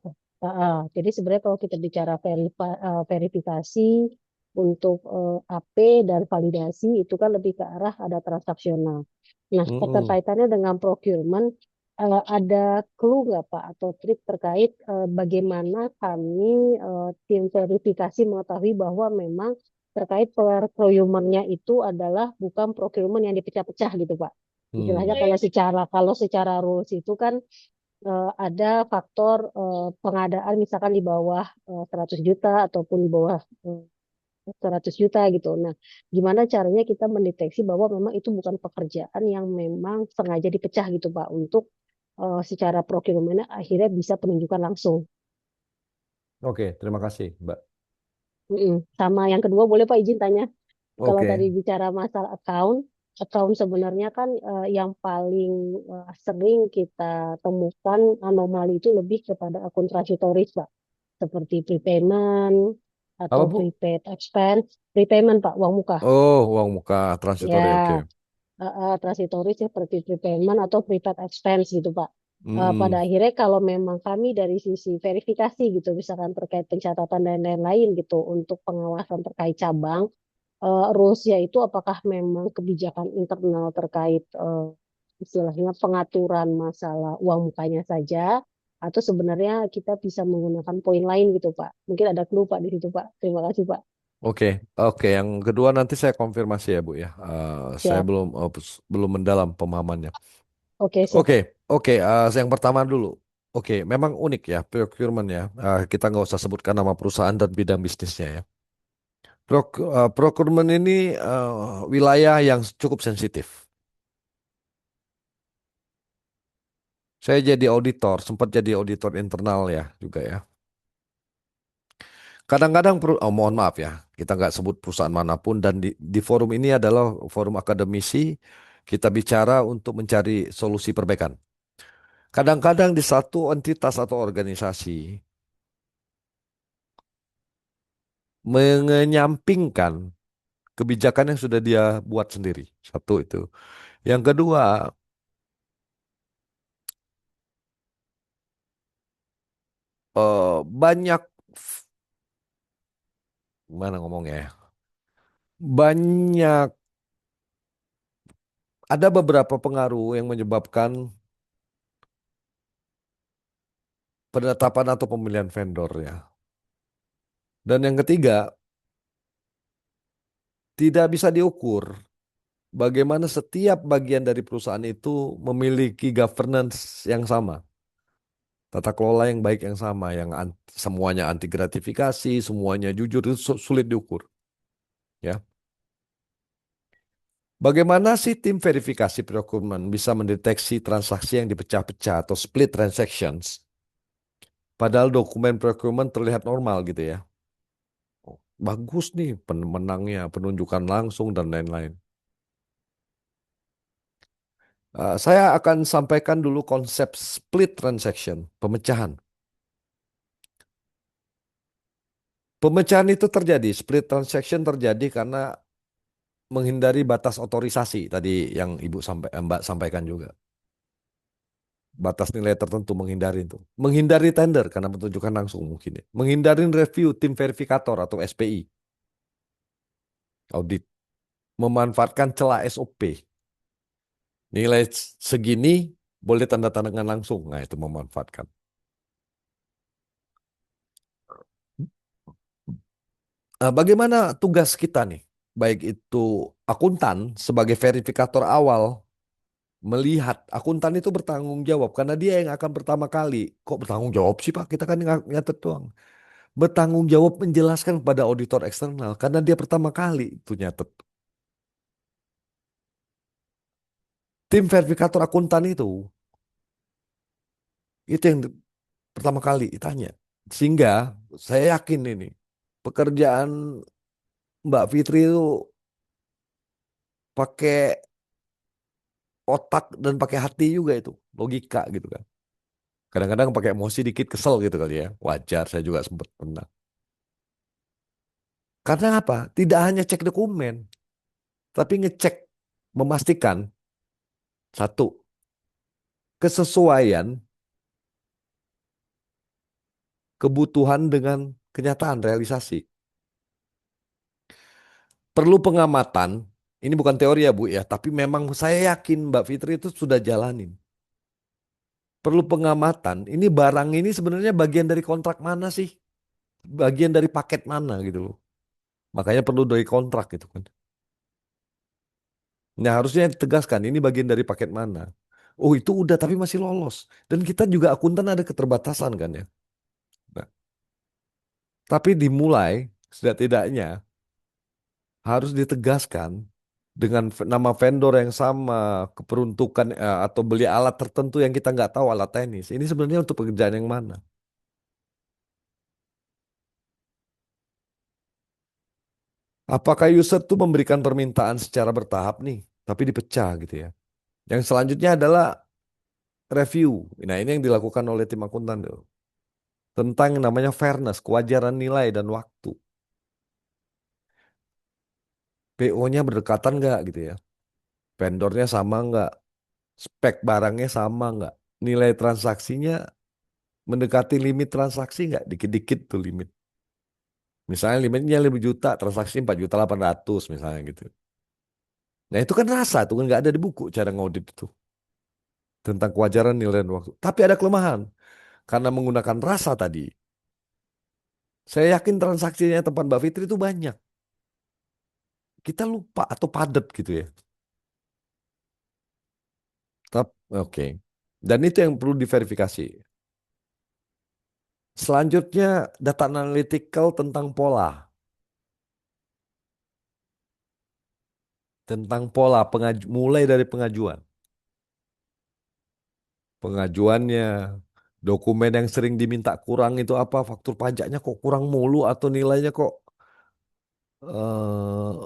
jadi sebenarnya kalau kita bicara verifikasi untuk AP dan validasi itu kan lebih ke arah ada transaksional. Nah, Hmm, keterkaitannya dengan procurement ada clue nggak Pak atau trik terkait bagaimana kami tim verifikasi mengetahui bahwa memang terkait procurement-nya itu adalah bukan procurement yang dipecah-pecah gitu Pak. Istilahnya hmm. kalau secara rules itu kan ada faktor pengadaan misalkan di bawah 100 juta ataupun di bawah 100 juta gitu. Nah, gimana caranya kita mendeteksi bahwa memang itu bukan pekerjaan yang memang sengaja dipecah gitu Pak untuk secara procurement akhirnya bisa penunjukan langsung. Oke, terima kasih, Mbak. Sama yang kedua boleh Pak izin tanya. Kalau tadi Oke. bicara masalah account sebenarnya kan yang paling sering kita temukan anomali itu lebih kepada akun transitoris Pak. Seperti prepayment Apa, atau Bu? prepaid expense. Prepayment Pak, uang muka. Oh, uang muka transitori, oke. Ya, transitoris seperti prepayment atau prepaid expense gitu Pak. Pada Hmm, akhirnya kalau memang kami dari sisi verifikasi gitu, misalkan terkait pencatatan dan lain-lain gitu untuk pengawasan terkait cabang, rules-nya itu apakah memang kebijakan internal terkait istilahnya pengaturan masalah uang mukanya saja, atau sebenarnya kita bisa menggunakan poin lain gitu Pak. Mungkin ada clue Pak di situ Pak. Terima kasih Pak. oke, oke. Yang kedua nanti saya konfirmasi ya, Bu ya. Saya Siap. belum mendalam pemahamannya. Oke, siap Oke, Pak. oke. Yang pertama dulu. Oke, memang unik ya procurement ya. Kita nggak usah sebutkan nama perusahaan dan bidang bisnisnya ya. Procurement ini wilayah yang cukup sensitif. Saya jadi auditor, sempat jadi auditor internal ya juga ya. Kadang-kadang, mohon maaf ya, kita nggak sebut perusahaan manapun dan di forum ini adalah forum akademisi, kita bicara untuk mencari solusi perbaikan. Kadang-kadang di satu entitas atau organisasi mengenyampingkan kebijakan yang sudah dia buat sendiri. Satu itu. Yang kedua, banyak, mana ngomongnya ya, banyak, ada beberapa pengaruh yang menyebabkan penetapan atau pemilihan vendor ya. Dan yang ketiga, tidak bisa diukur bagaimana setiap bagian dari perusahaan itu memiliki governance yang sama, tata kelola yang baik yang sama, yang semuanya anti gratifikasi, semuanya jujur itu sulit diukur. Ya, bagaimana sih tim verifikasi procurement bisa mendeteksi transaksi yang dipecah-pecah atau split transactions, padahal dokumen procurement terlihat normal gitu ya? Oh, bagus nih pemenangnya, penunjukan langsung dan lain-lain. Saya akan sampaikan dulu konsep split transaction, pemecahan. Pemecahan itu terjadi, split transaction terjadi karena menghindari batas otorisasi tadi yang Mbak sampaikan juga. Batas nilai tertentu menghindari itu. Menghindari tender karena penunjukan langsung mungkin ya. Menghindari review tim verifikator atau SPI, audit. Memanfaatkan celah SOP. Nilai segini boleh tanda tangan langsung. Nah, itu memanfaatkan. Bagaimana tugas kita nih? Baik itu akuntan sebagai verifikator awal melihat akuntan itu bertanggung jawab karena dia yang akan pertama kali. Kok bertanggung jawab sih Pak? Kita kan nyatet doang. bertanggung jawab menjelaskan kepada auditor eksternal karena dia pertama kali itu nyatet. Tim verifikator akuntan itu yang pertama kali ditanya. Sehingga saya yakin ini pekerjaan Mbak Fitri itu pakai otak dan pakai hati juga itu, logika gitu kan. Kadang-kadang pakai emosi dikit kesel gitu kali ya. Wajar, saya juga sempat pernah. Karena apa? Tidak hanya cek dokumen, tapi ngecek memastikan satu, kesesuaian kebutuhan dengan kenyataan realisasi. Perlu pengamatan, ini bukan teori ya Bu ya, tapi memang saya yakin Mbak Fitri itu sudah jalanin. Perlu pengamatan, ini barang ini sebenarnya bagian dari kontrak mana sih? Bagian dari paket mana gitu loh. Makanya perlu dari kontrak gitu kan. Nah harusnya ditegaskan ini bagian dari paket mana. Oh itu udah tapi masih lolos. Dan kita juga akuntan ada keterbatasan kan ya. Nah, tapi dimulai setidak-tidaknya harus ditegaskan dengan nama vendor yang sama, keperuntukan atau beli alat tertentu yang kita nggak tahu alat teknis. Ini sebenarnya untuk pekerjaan yang mana? Apakah user tuh memberikan permintaan secara bertahap nih, tapi dipecah gitu ya. Yang selanjutnya adalah review. Nah ini yang dilakukan oleh tim akuntan tuh. Tentang yang namanya fairness, kewajaran nilai dan waktu. PO-nya berdekatan nggak gitu ya. Vendornya sama nggak? Spek barangnya sama nggak? Nilai transaksinya mendekati limit transaksi nggak? Dikit-dikit tuh limit. Misalnya limitnya 5 juta, transaksi 4.800.000 misalnya gitu. Nah itu kan rasa tuh kan nggak ada di buku cara ngaudit itu. Tentang kewajaran nilai dan waktu. Tapi ada kelemahan. Karena menggunakan rasa tadi. Saya yakin transaksinya tempat Mbak Fitri itu banyak. Kita lupa atau padat gitu ya. Oke. Dan itu yang perlu diverifikasi. Selanjutnya data analytical tentang pola. Tentang pola mulai dari pengajuan. Pengajuannya, dokumen yang sering diminta kurang itu apa? Faktur pajaknya kok kurang mulu atau nilainya kok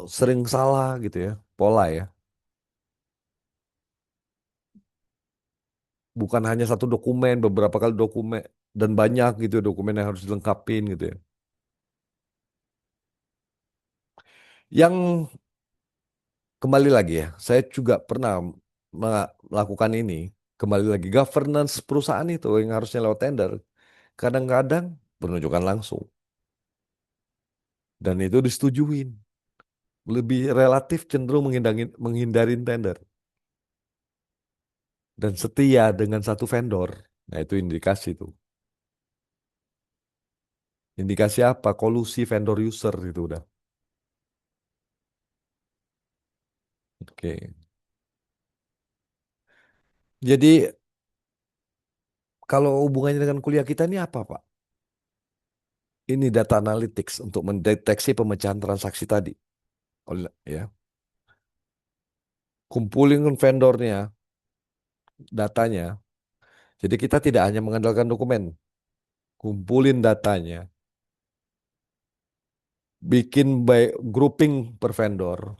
sering salah gitu ya. Pola ya. Bukan hanya satu dokumen, beberapa kali dokumen dan banyak gitu dokumen yang harus dilengkapin gitu ya. Yang kembali lagi ya, saya juga pernah melakukan ini. Kembali lagi, governance perusahaan itu yang harusnya lewat tender. Kadang-kadang penunjukan langsung. Dan itu disetujuin. Lebih relatif cenderung menghindarin tender. Dan setia dengan satu vendor. Nah itu indikasi tuh. Indikasi apa? Kolusi vendor user itu udah. Oke. Jadi kalau hubungannya dengan kuliah kita ini apa, Pak? Ini data analytics untuk mendeteksi pemecahan transaksi tadi. Ya, kumpulin vendornya, datanya. Jadi kita tidak hanya mengandalkan dokumen, kumpulin datanya, bikin grouping per vendor,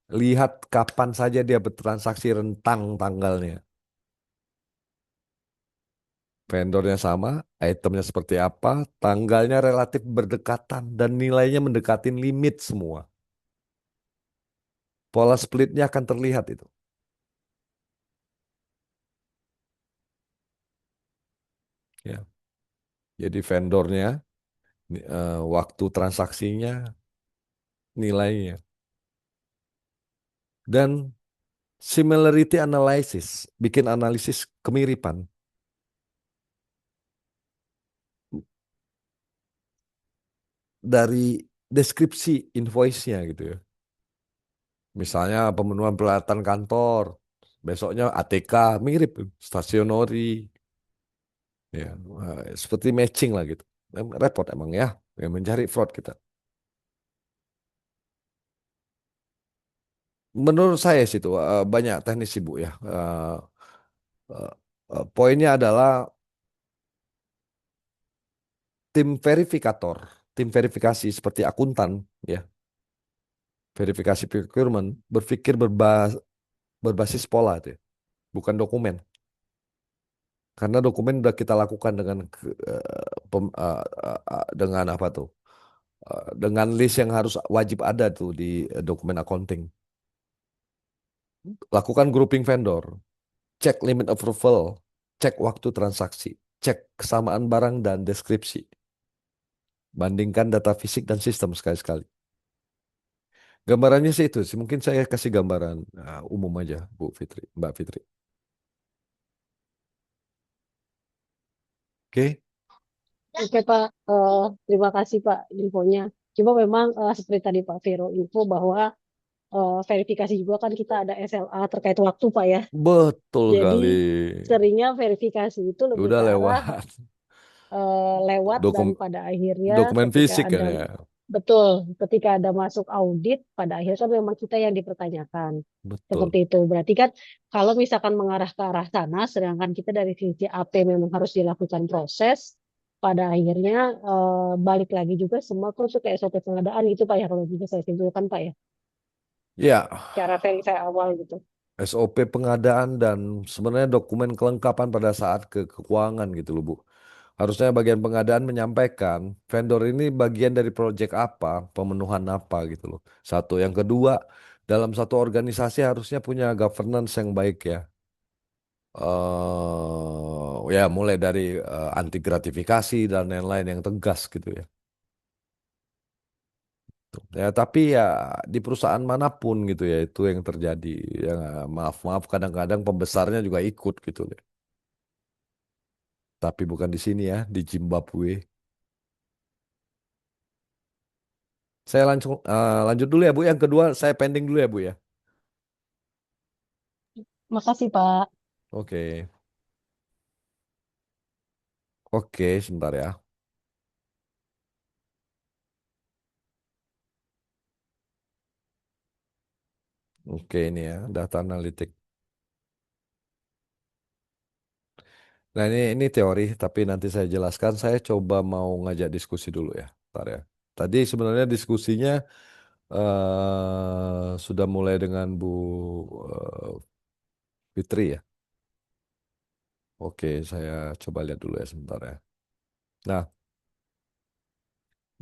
lihat kapan saja dia bertransaksi rentang tanggalnya. Vendornya sama, itemnya seperti apa, tanggalnya relatif berdekatan dan nilainya mendekatin limit semua. Pola splitnya akan terlihat itu. Ya. Jadi vendornya, waktu transaksinya, nilainya. Dan similarity analysis, bikin analisis kemiripan. Dari deskripsi invoice-nya gitu ya. Misalnya pemenuhan peralatan kantor, besoknya ATK mirip, stationery, ya seperti matching lah gitu. Repot emang ya. Ya, mencari fraud kita. Menurut saya sih itu banyak teknis sih Bu ya. Eh, Poinnya adalah tim verifikator, tim verifikasi seperti akuntan, ya, verifikasi procurement, berpikir berbasis pola itu ya, bukan dokumen. Karena dokumen udah kita lakukan dengan dengan apa tuh? Dengan list yang harus wajib ada tuh di dokumen accounting. Lakukan grouping vendor, cek limit approval, cek waktu transaksi, cek kesamaan barang dan deskripsi. Bandingkan data fisik dan sistem sekali-sekali. Gambarannya sih itu sih. Mungkin saya kasih gambaran umum aja, Bu Fitri, Mbak Fitri. Oke? Oke Pak, terima kasih Pak infonya. Cuma memang seperti tadi Pak Vero info bahwa verifikasi juga kan kita ada SLA terkait waktu Pak ya. Betul Jadi kali. seringnya verifikasi itu lebih Udah ke arah lewat. lewat dan Dokum, pada akhirnya dokumen ketika fisik ada kan ya. betul, ketika ada masuk audit pada akhirnya kan memang kita yang dipertanyakan. Betul. Seperti itu. Berarti kan kalau misalkan mengarah ke arah sana, sedangkan kita dari sisi AP memang harus dilakukan proses, pada akhirnya balik lagi juga semua ke SOP pengadaan gitu Pak ya, kalau bisa saya simpulkan Pak ya, Ya, cara verify awal gitu. SOP pengadaan dan sebenarnya dokumen kelengkapan pada saat ke keuangan gitu loh, Bu. Harusnya bagian pengadaan menyampaikan vendor ini bagian dari proyek apa, pemenuhan apa gitu loh. Satu, yang kedua, dalam satu organisasi harusnya punya governance yang baik ya. Ya mulai dari anti gratifikasi dan lain-lain yang tegas gitu ya. Ya tapi ya di perusahaan manapun gitu ya itu yang terjadi. Ya maaf kadang-kadang pembesarnya juga ikut gitu loh. Tapi bukan di sini ya, di Zimbabwe. Saya langsung lanjut dulu ya Bu. Yang kedua saya pending dulu ya Bu ya. Makasih Pak. Oke. Oke, sebentar ya. Oke ini ya data analitik. Nah ini teori tapi nanti saya jelaskan. Saya coba mau ngajak diskusi dulu ya. Bentar ya. Tadi sebenarnya diskusinya sudah mulai dengan Bu eh, Fitri ya. Oke, saya coba lihat dulu ya sebentar ya. Nah,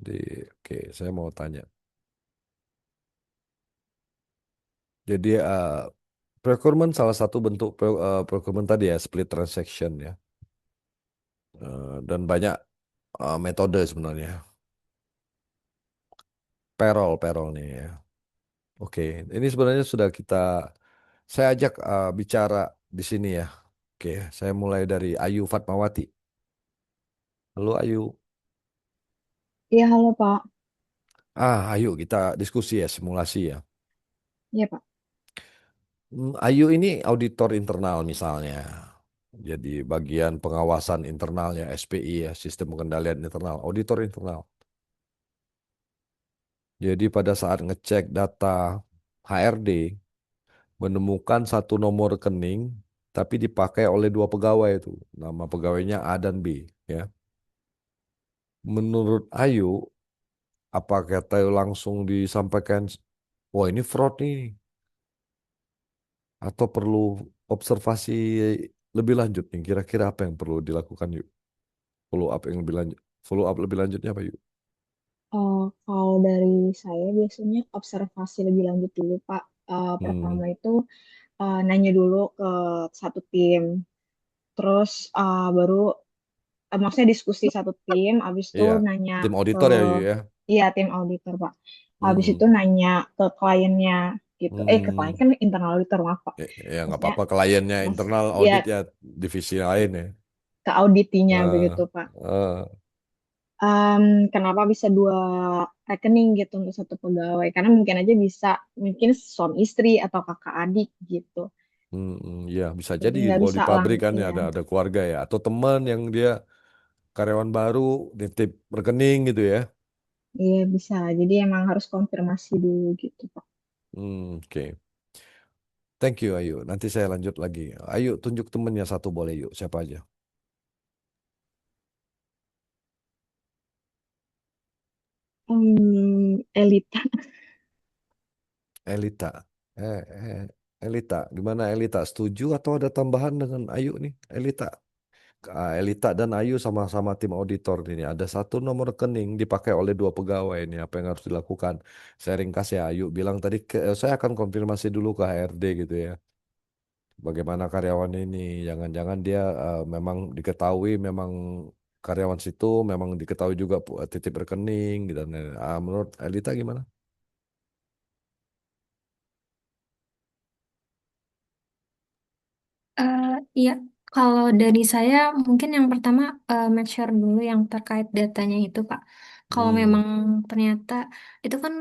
di oke, saya mau tanya. Jadi procurement salah satu bentuk procurement tadi ya, split transaction ya. Dan banyak metode sebenarnya. Payroll nih ya. Oke, ini sebenarnya sudah saya ajak bicara di sini ya. Oke, saya mulai dari Ayu Fatmawati. Halo Ayu. Iya, halo Pak. Ayo kita diskusi ya, simulasi ya. Iya Pak. Ayu ini auditor internal misalnya. Jadi bagian pengawasan internalnya SPI ya, sistem pengendalian internal, auditor internal. Jadi pada saat ngecek data HRD, menemukan satu nomor rekening, tapi dipakai oleh dua pegawai itu. Nama pegawainya A dan B. Ya. Menurut Ayu, apa kata langsung disampaikan, wah ini fraud nih, atau perlu observasi lebih lanjut nih, kira-kira apa yang perlu dilakukan yuk? Follow up yang lebih lanjut, follow up lebih lanjutnya apa yuk? Kalau dari saya biasanya observasi lebih lanjut dulu Pak. Hmm, Pertama itu nanya dulu ke satu tim, terus baru maksudnya diskusi satu tim, habis itu iya, nanya tim ke auditor ya yuk ya. iya tim auditor Pak. Habis itu Hmm, nanya ke kliennya gitu. Ke klien hmm, kan internal auditor maaf Pak. ya nggak Maksudnya apa-apa kliennya mas internal ya audit ya divisi lain ya. ke auditinya Eh, begitu Pak. eh, Em, Kenapa bisa dua rekening gitu untuk satu pegawai? Karena mungkin aja bisa mungkin suami istri atau kakak adik gitu. ya bisa Jadi jadi nggak kalau bisa di pabrik kan ya iya ada keluarga ya atau teman yang dia karyawan baru nitip rekening gitu ya. Iya bisa. Jadi emang harus konfirmasi dulu gitu, Pak. Oke. Thank you, Ayu. Nanti saya lanjut lagi. Ayu, tunjuk temennya satu boleh, yuk. Siapa aja? Elita. Elita. Elita. Gimana Elita? Setuju atau ada tambahan dengan Ayu nih? Elita. Elita dan Ayu sama-sama tim auditor ini. Ada satu nomor rekening dipakai oleh dua pegawai ini. Apa yang harus dilakukan? Saya ringkas ya. Ayu bilang tadi, saya akan konfirmasi dulu ke HRD gitu ya. Bagaimana karyawan ini? Jangan-jangan dia memang diketahui memang karyawan situ, memang diketahui juga titip rekening gitu. Dan menurut Elita gimana? Eh, Iya, kalau dari saya mungkin yang pertama make sure dulu yang terkait datanya itu, Pak. Kalau Hmm, memang ternyata itu kan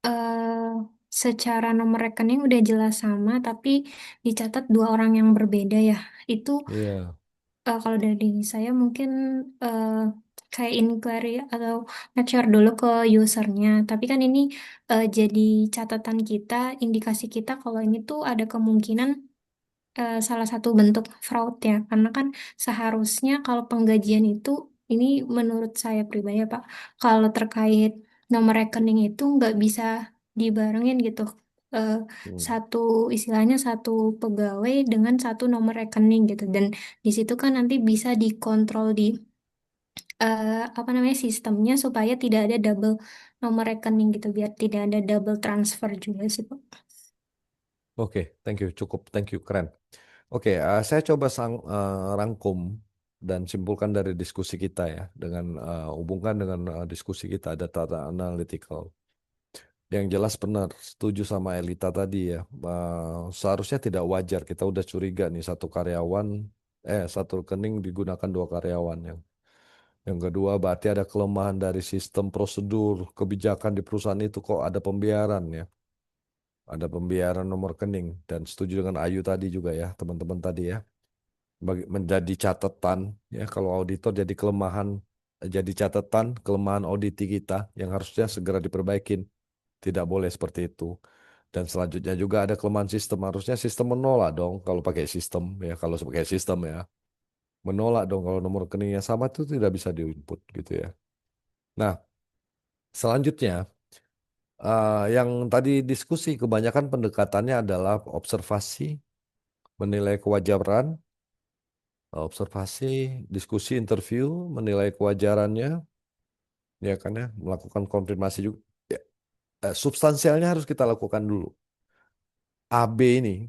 eh, secara nomor rekening udah jelas sama, tapi dicatat dua orang yang berbeda ya. Itu iya. kalau dari saya mungkin eh, kayak inquiry atau make sure dulu ke usernya. Tapi kan ini jadi catatan kita, indikasi kita kalau ini tuh ada kemungkinan salah satu bentuk fraud ya, karena kan seharusnya kalau penggajian itu, ini menurut saya pribadi ya Pak, kalau terkait nomor rekening itu nggak bisa dibarengin gitu. Eh, Hmm. Satu istilahnya satu pegawai dengan satu nomor rekening gitu, dan di situ kan nanti bisa dikontrol di apa namanya sistemnya supaya tidak ada double nomor rekening gitu, biar tidak ada double transfer juga sih Pak. Oke, thank you. Cukup, thank you. Keren. Oke, saya coba rangkum dan simpulkan dari diskusi kita ya, dengan hubungkan dengan diskusi kita data analytical. Yang jelas benar, setuju sama Elita tadi ya. Seharusnya tidak wajar kita udah curiga nih satu rekening digunakan dua karyawan yang kedua berarti ada kelemahan dari sistem prosedur kebijakan di perusahaan itu kok ada pembiaran ya. Ada pembiaran nomor rekening dan setuju dengan Ayu tadi juga ya, teman-teman tadi ya. Menjadi catatan ya kalau auditor jadi catatan kelemahan audit kita yang harusnya segera diperbaikin. Tidak boleh seperti itu. Dan selanjutnya juga ada kelemahan sistem. Harusnya sistem menolak dong kalau pakai sistem ya. Kalau pakai sistem ya. Menolak dong kalau nomor rekeningnya sama itu tidak bisa diinput gitu ya. Nah, selanjutnya yang tadi diskusi kebanyakan pendekatannya adalah observasi, menilai kewajaran, observasi, diskusi, interview, menilai kewajarannya, ya kan ya, melakukan konfirmasi juga. Ya, substansialnya harus kita lakukan dulu. AB ini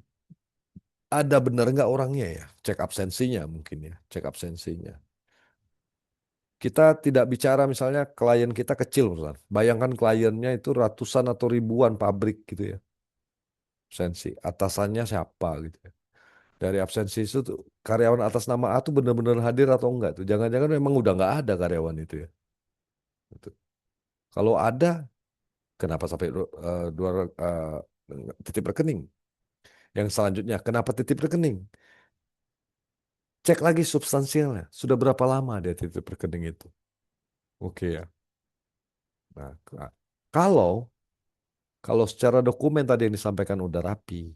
ada benar nggak orangnya ya? Cek absensinya mungkin ya, cek absensinya. Kita tidak bicara misalnya klien kita kecil, misalnya. Bayangkan kliennya itu ratusan atau ribuan pabrik gitu ya, absensi. Atasannya siapa gitu ya. Dari absensi itu tuh, karyawan atas nama A tuh benar-benar hadir atau enggak tuh. Jangan-jangan memang udah nggak ada karyawan itu ya. Gitu. Kalau ada, kenapa sampai titip rekening? Yang selanjutnya, kenapa titip rekening? Cek lagi substansialnya. Sudah berapa lama dia titip rekening itu? Oke ya. Nah, kalau kalau secara dokumen tadi yang disampaikan udah rapi,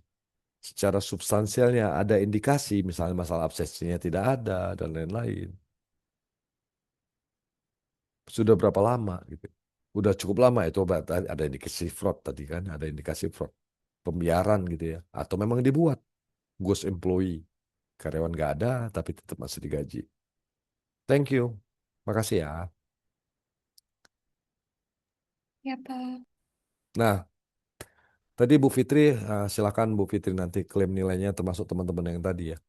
secara substansialnya ada indikasi, misalnya masalah absensinya tidak ada dan lain-lain. Sudah berapa lama gitu? Udah cukup lama itu ada indikasi fraud tadi kan, ada indikasi fraud, pembiaran gitu ya, atau memang dibuat ghost employee, karyawan nggak ada tapi tetap masih digaji. Thank you, makasih ya. Ya Pak. Nah, tadi Bu Fitri, silakan Bu Fitri nanti klaim nilainya termasuk teman-teman yang tadi ya.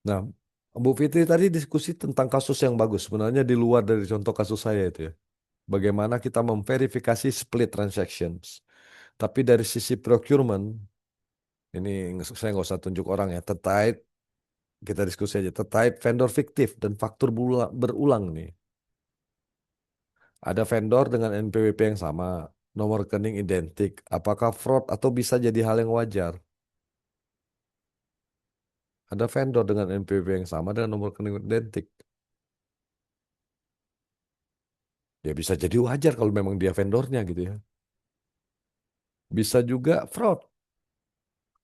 Nah, Bu Fitri tadi diskusi tentang kasus yang bagus. Sebenarnya di luar dari contoh kasus saya itu ya. Bagaimana kita memverifikasi split transactions. Tapi dari sisi procurement, ini saya nggak usah tunjuk orang ya. Terkait, kita diskusi aja. Terkait vendor fiktif dan faktur berulang nih. Ada vendor dengan NPWP yang sama. Nomor rekening identik. Apakah fraud atau bisa jadi hal yang wajar? Ada vendor dengan NPWP yang sama dengan nomor rekening identik. Ya bisa jadi wajar kalau memang dia vendornya gitu ya. Bisa juga fraud.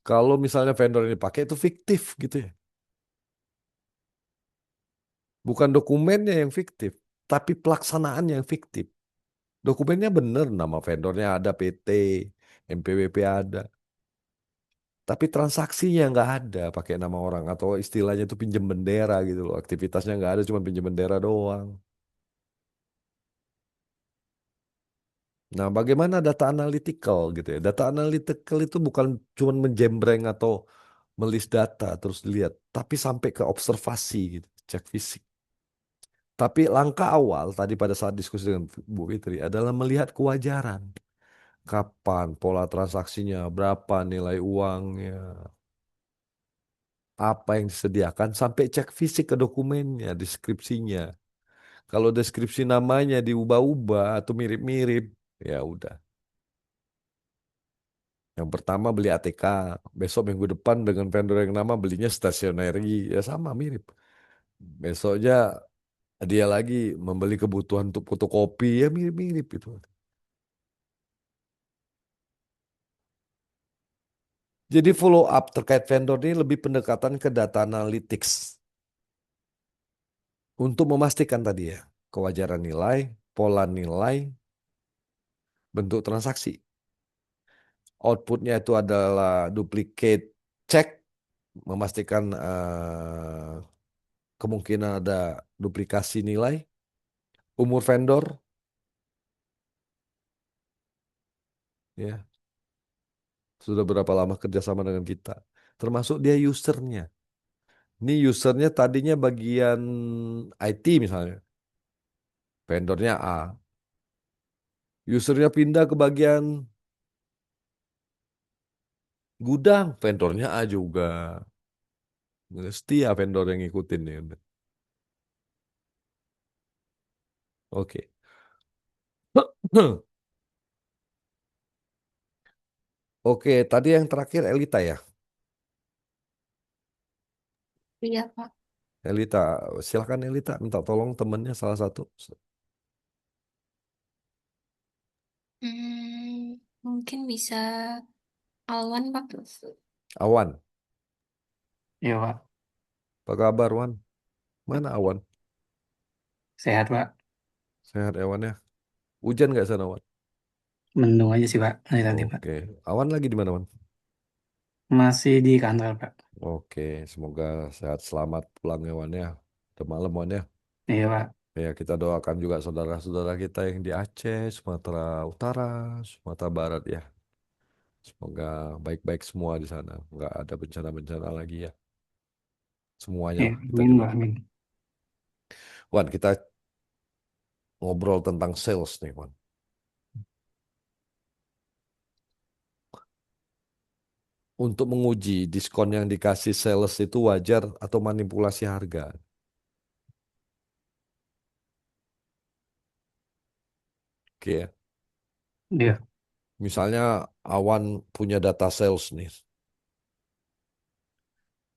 Kalau misalnya vendor ini pakai itu fiktif gitu ya. Bukan dokumennya yang fiktif, tapi pelaksanaannya yang fiktif. Dokumennya bener, nama vendornya ada, PT, NPWP ada. Tapi transaksinya nggak ada pakai nama orang atau istilahnya itu pinjem bendera gitu loh. Aktivitasnya nggak ada, cuma pinjem bendera doang. Nah, bagaimana data analytical gitu ya? Data analytical itu bukan cuma menjembreng atau melis data terus dilihat, tapi sampai ke observasi gitu, cek fisik. Tapi langkah awal tadi pada saat diskusi dengan Bu Fitri adalah melihat kewajaran. Kapan pola transaksinya, berapa nilai uangnya, apa yang disediakan, sampai cek fisik ke dokumennya, deskripsinya. Kalau deskripsi namanya diubah-ubah atau mirip-mirip, ya udah. Yang pertama beli ATK, besok minggu depan dengan vendor yang nama belinya stationery, ya sama mirip. Besoknya dia lagi membeli kebutuhan untuk fotokopi, ya mirip-mirip gitu. Jadi follow up terkait vendor ini lebih pendekatan ke data analytics untuk memastikan tadi ya kewajaran nilai, pola nilai, bentuk transaksi. Outputnya itu adalah duplicate check, memastikan kemungkinan ada duplikasi nilai, umur vendor, ya sudah berapa lama kerjasama dengan kita, termasuk dia usernya. Ini usernya tadinya bagian IT misalnya, vendornya A. Usernya pindah ke bagian gudang, vendornya A juga. Setia vendor yang ngikutin ya. Oke. Oke, tadi yang terakhir Elita ya. Iya, Pak. Elita, silakan Elita minta tolong temennya salah satu. Mungkin bisa Alwan, Pak. Awan, Iya, Pak. apa kabar Wan? Mana Awan? Sehat, Pak. Sehat Awan ya. Hujan nggak sana Wan? Mendung aja sih, Pak. Dari tadi, Pak. Oke, Awan lagi di mana Wan? Masih di kantor, Pak. Oke, semoga sehat selamat pulang ya Wan ya. Udah malam Wan ya. Iya, Pak. Ya, kita doakan juga saudara-saudara kita yang di Aceh, Sumatera Utara, Sumatera Barat ya. Semoga baik-baik semua di sana. Nggak ada bencana-bencana lagi ya. Semuanya Iya, lah kita amin, Pak. doakan. Amin. Wan, kita ngobrol tentang sales nih, Wan. Untuk menguji diskon yang dikasih sales itu wajar atau manipulasi harga. Oke ya. Iya, Misalnya Awan punya data sales nih.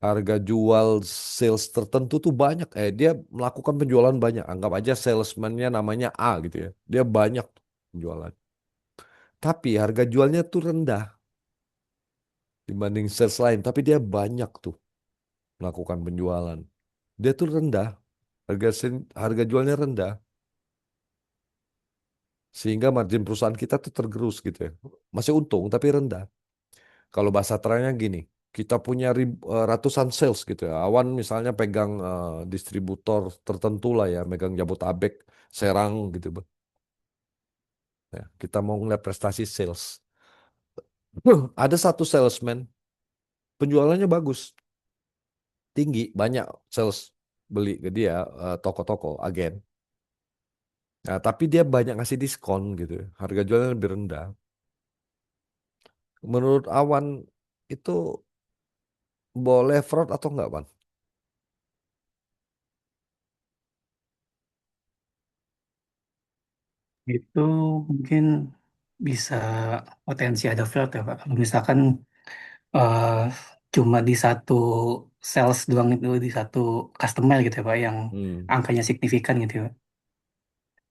Harga jual sales tertentu tuh banyak. Dia melakukan penjualan banyak. Anggap aja salesman-nya namanya A gitu ya. Dia banyak penjualan. Tapi harga jualnya tuh rendah dibanding sales lain. Tapi dia banyak tuh melakukan penjualan. Dia tuh rendah. Harga jualnya rendah. Sehingga margin perusahaan kita tuh tergerus gitu ya. Masih untung tapi rendah. Kalau bahasa terangnya gini, kita punya ratusan sales gitu ya. Awan misalnya pegang distributor tertentu lah ya, megang Jabotabek, Serang gitu. Ya, kita mau ngeliat prestasi sales. Ada satu salesman, penjualannya bagus, tinggi, banyak sales beli ke dia, toko-toko, agen. Nah, tapi dia banyak ngasih diskon gitu ya. Harga jualnya lebih rendah. Menurut Awan itu boleh fraud atau enggak, Bang? itu mungkin bisa potensi ada fraud ya, Pak. Kalau misalkan eh, cuma di satu sales doang itu, di satu customer gitu ya, Pak, yang Hmm. angkanya signifikan gitu ya, Pak.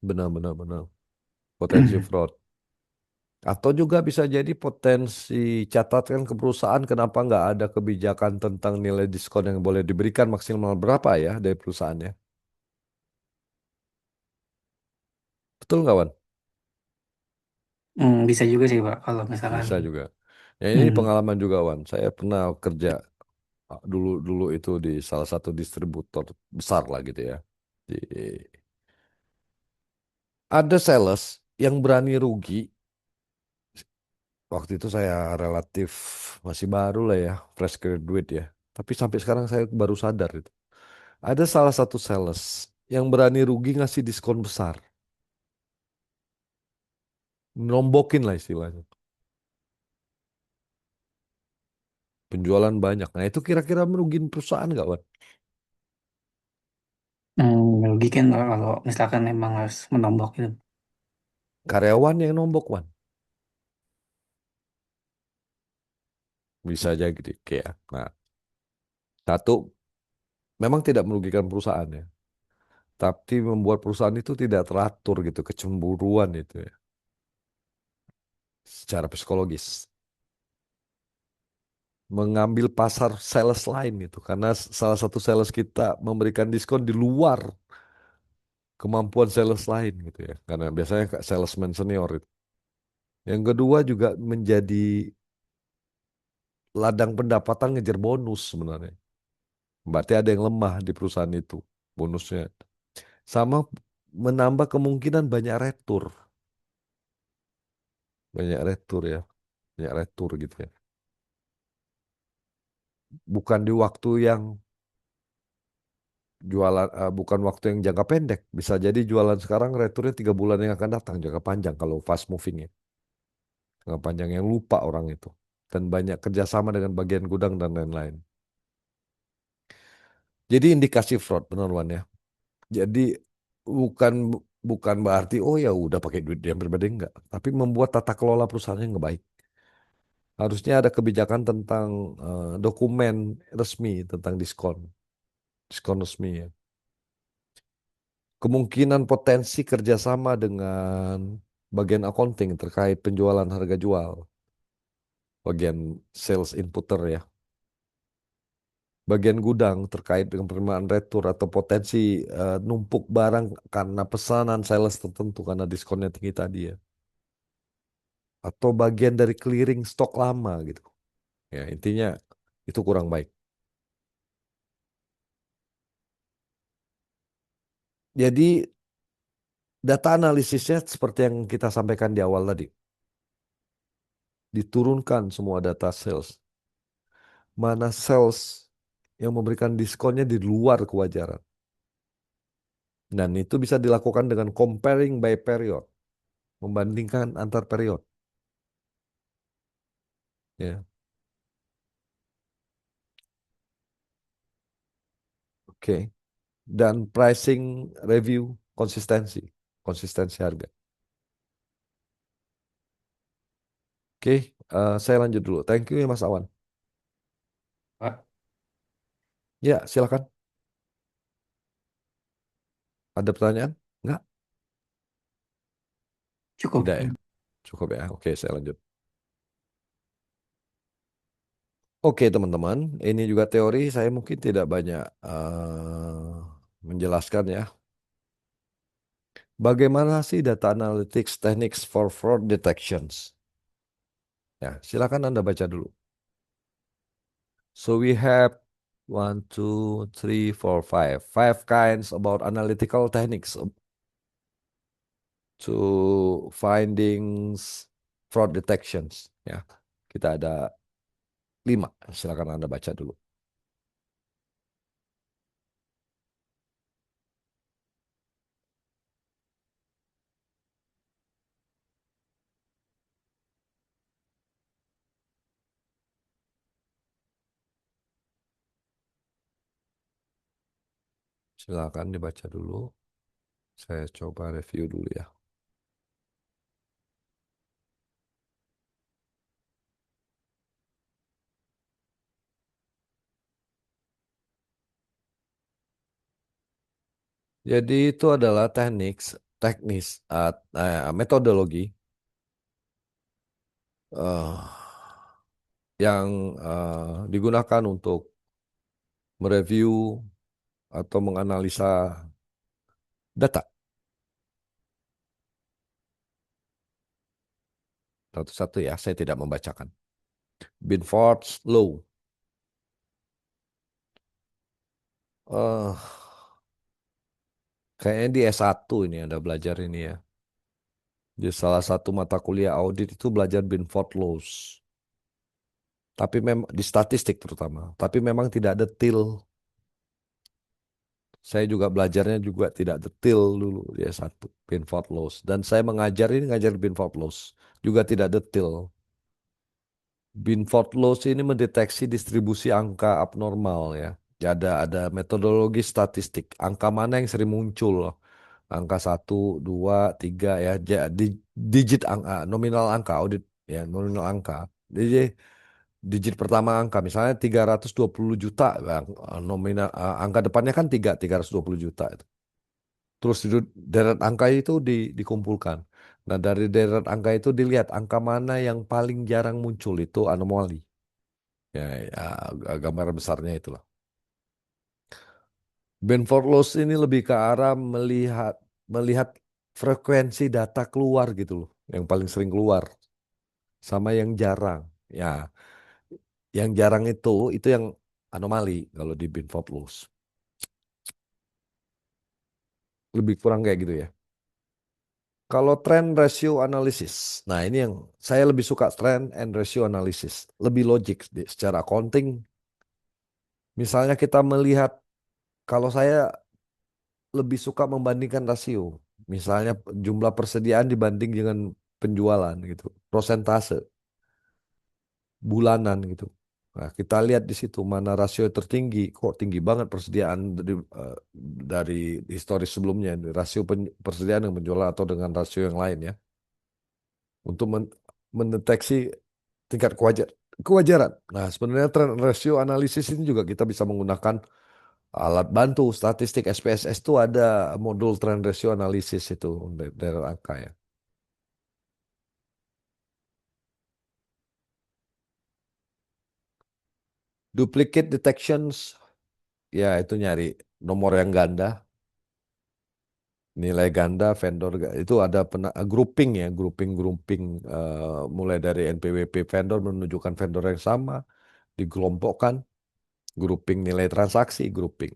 Benar, benar, benar. Potensi fraud. Atau juga bisa jadi potensi catatan ke perusahaan kenapa nggak ada kebijakan tentang nilai diskon yang boleh diberikan maksimal berapa ya dari perusahaannya. Betul nggak, Wan? Bisa juga sih Pak kalau misalkan. Bisa juga. Ya ini Hmm. pengalaman juga, Wan. Saya pernah kerja dulu dulu itu di salah satu distributor besar lah gitu ya. Di, ada sales yang berani rugi. Waktu itu saya relatif masih baru lah ya, fresh graduate ya. Tapi sampai sekarang saya baru sadar itu. Ada salah satu sales yang berani rugi ngasih diskon besar. Nombokin lah istilahnya. Penjualan banyak. Nah itu kira-kira merugikan perusahaan nggak, Wan? Merugikan Pak, kalau misalkan emang harus menombok itu. Karyawan yang nombok, Wan. Bisa aja gitu. Kayak. Nah, satu, memang tidak merugikan perusahaan ya. Tapi membuat perusahaan itu tidak teratur gitu. Kecemburuan itu ya. Secara psikologis. Mengambil pasar sales lain gitu. Karena salah satu sales kita memberikan diskon di luar kemampuan sales lain gitu ya. Karena biasanya salesman senior itu. Yang kedua juga menjadi ladang pendapatan ngejar bonus sebenarnya. Berarti ada yang lemah di perusahaan itu bonusnya. Sama menambah kemungkinan banyak retur ya, banyak retur gitu ya. Bukan di waktu yang jualan, bukan waktu yang jangka pendek. Bisa jadi jualan sekarang returnya 3 bulan yang akan datang, jangka panjang kalau fast moving ya, jangka panjang yang lupa orang itu. Dan banyak kerjasama dengan bagian gudang dan lain-lain. Jadi indikasi fraud, benar Wan ya. Jadi bukan bukan berarti oh ya udah pakai duit dia pribadi enggak, tapi membuat tata kelola perusahaannya nggak baik. Harusnya ada kebijakan tentang dokumen resmi tentang diskon, diskon resmi ya. Kemungkinan potensi kerjasama dengan bagian accounting terkait penjualan harga jual, bagian sales inputter ya, bagian gudang terkait dengan penerimaan retur atau potensi numpuk barang karena pesanan sales tertentu karena diskonnya tinggi tadi ya. Atau bagian dari clearing stok lama gitu. Ya, intinya itu kurang baik. Jadi data analisisnya seperti yang kita sampaikan di awal tadi. Diturunkan semua data sales. Mana sales yang memberikan diskonnya di luar kewajaran. Dan itu bisa dilakukan dengan comparing by period. Membandingkan antar period. Ya, oke. Dan pricing review konsistensi. Konsistensi harga. Oke, saya lanjut dulu. Thank you ya Mas Awan. Pak, Ya, silakan. Ada pertanyaan? Enggak? cukup. Tidak ya? Cukup ya. Oke, saya lanjut. Oke, teman-teman. Ini juga teori. Saya mungkin tidak banyak menjelaskan ya. Bagaimana sih data analytics techniques for fraud detections? Ya, silakan Anda baca dulu. So we have one, two, three, four, five. Five kinds about analytical techniques to findings fraud detections. Ya, kita ada 5. Silakan Anda baca dulu. Silakan dibaca dulu. Saya coba review dulu ya. Jadi itu adalah teknik teknis, metodologi eh, yang digunakan untuk mereview atau menganalisa data. Satu-satu ya, saya tidak membacakan. Binford's Law. Eh, Kayaknya di S1 ini ada belajar ini ya. Di salah satu mata kuliah audit itu belajar Binford Laws. Tapi memang di statistik terutama. Tapi memang tidak detail. Saya juga belajarnya juga tidak detail dulu di S1 Binford Laws. Dan saya mengajar ini ngajar Binford Laws juga tidak detail. Binford Laws ini mendeteksi distribusi angka abnormal ya. Ada metodologi statistik. Angka mana yang sering muncul? Angka 1, 2, 3 ya. Digit angka, nominal angka, audit ya, nominal angka. Jadi digit pertama angka, misalnya 320 juta, nominal angka depannya kan 320 juta itu. Terus deret angka itu dikumpulkan. Nah, dari deret angka itu dilihat angka mana yang paling jarang muncul itu anomali. Ya, gambar besarnya itulah. Benford Laws ini lebih ke arah melihat melihat frekuensi data keluar gitu loh, yang paling sering keluar sama yang jarang. Ya, yang jarang itu yang anomali kalau di Benford Laws. Lebih kurang kayak gitu ya. Kalau trend ratio analysis, nah ini yang saya lebih suka trend and ratio analysis, lebih logik secara accounting. Misalnya kita melihat, kalau saya lebih suka membandingkan rasio, misalnya jumlah persediaan dibanding dengan penjualan gitu, persentase bulanan gitu. Nah, kita lihat di situ mana rasio tertinggi, kok tinggi banget persediaan dari historis sebelumnya, rasio persediaan dengan penjualan atau dengan rasio yang lain ya, untuk mendeteksi tingkat kewajaran. Nah, sebenarnya trend ratio analisis ini juga kita bisa menggunakan alat bantu statistik SPSS itu ada modul trend ratio analisis itu dari angka ya. Duplicate detections ya itu nyari nomor yang ganda, nilai ganda vendor itu ada grouping ya, grouping mulai dari NPWP vendor menunjukkan vendor yang sama dikelompokkan, grouping nilai transaksi, grouping.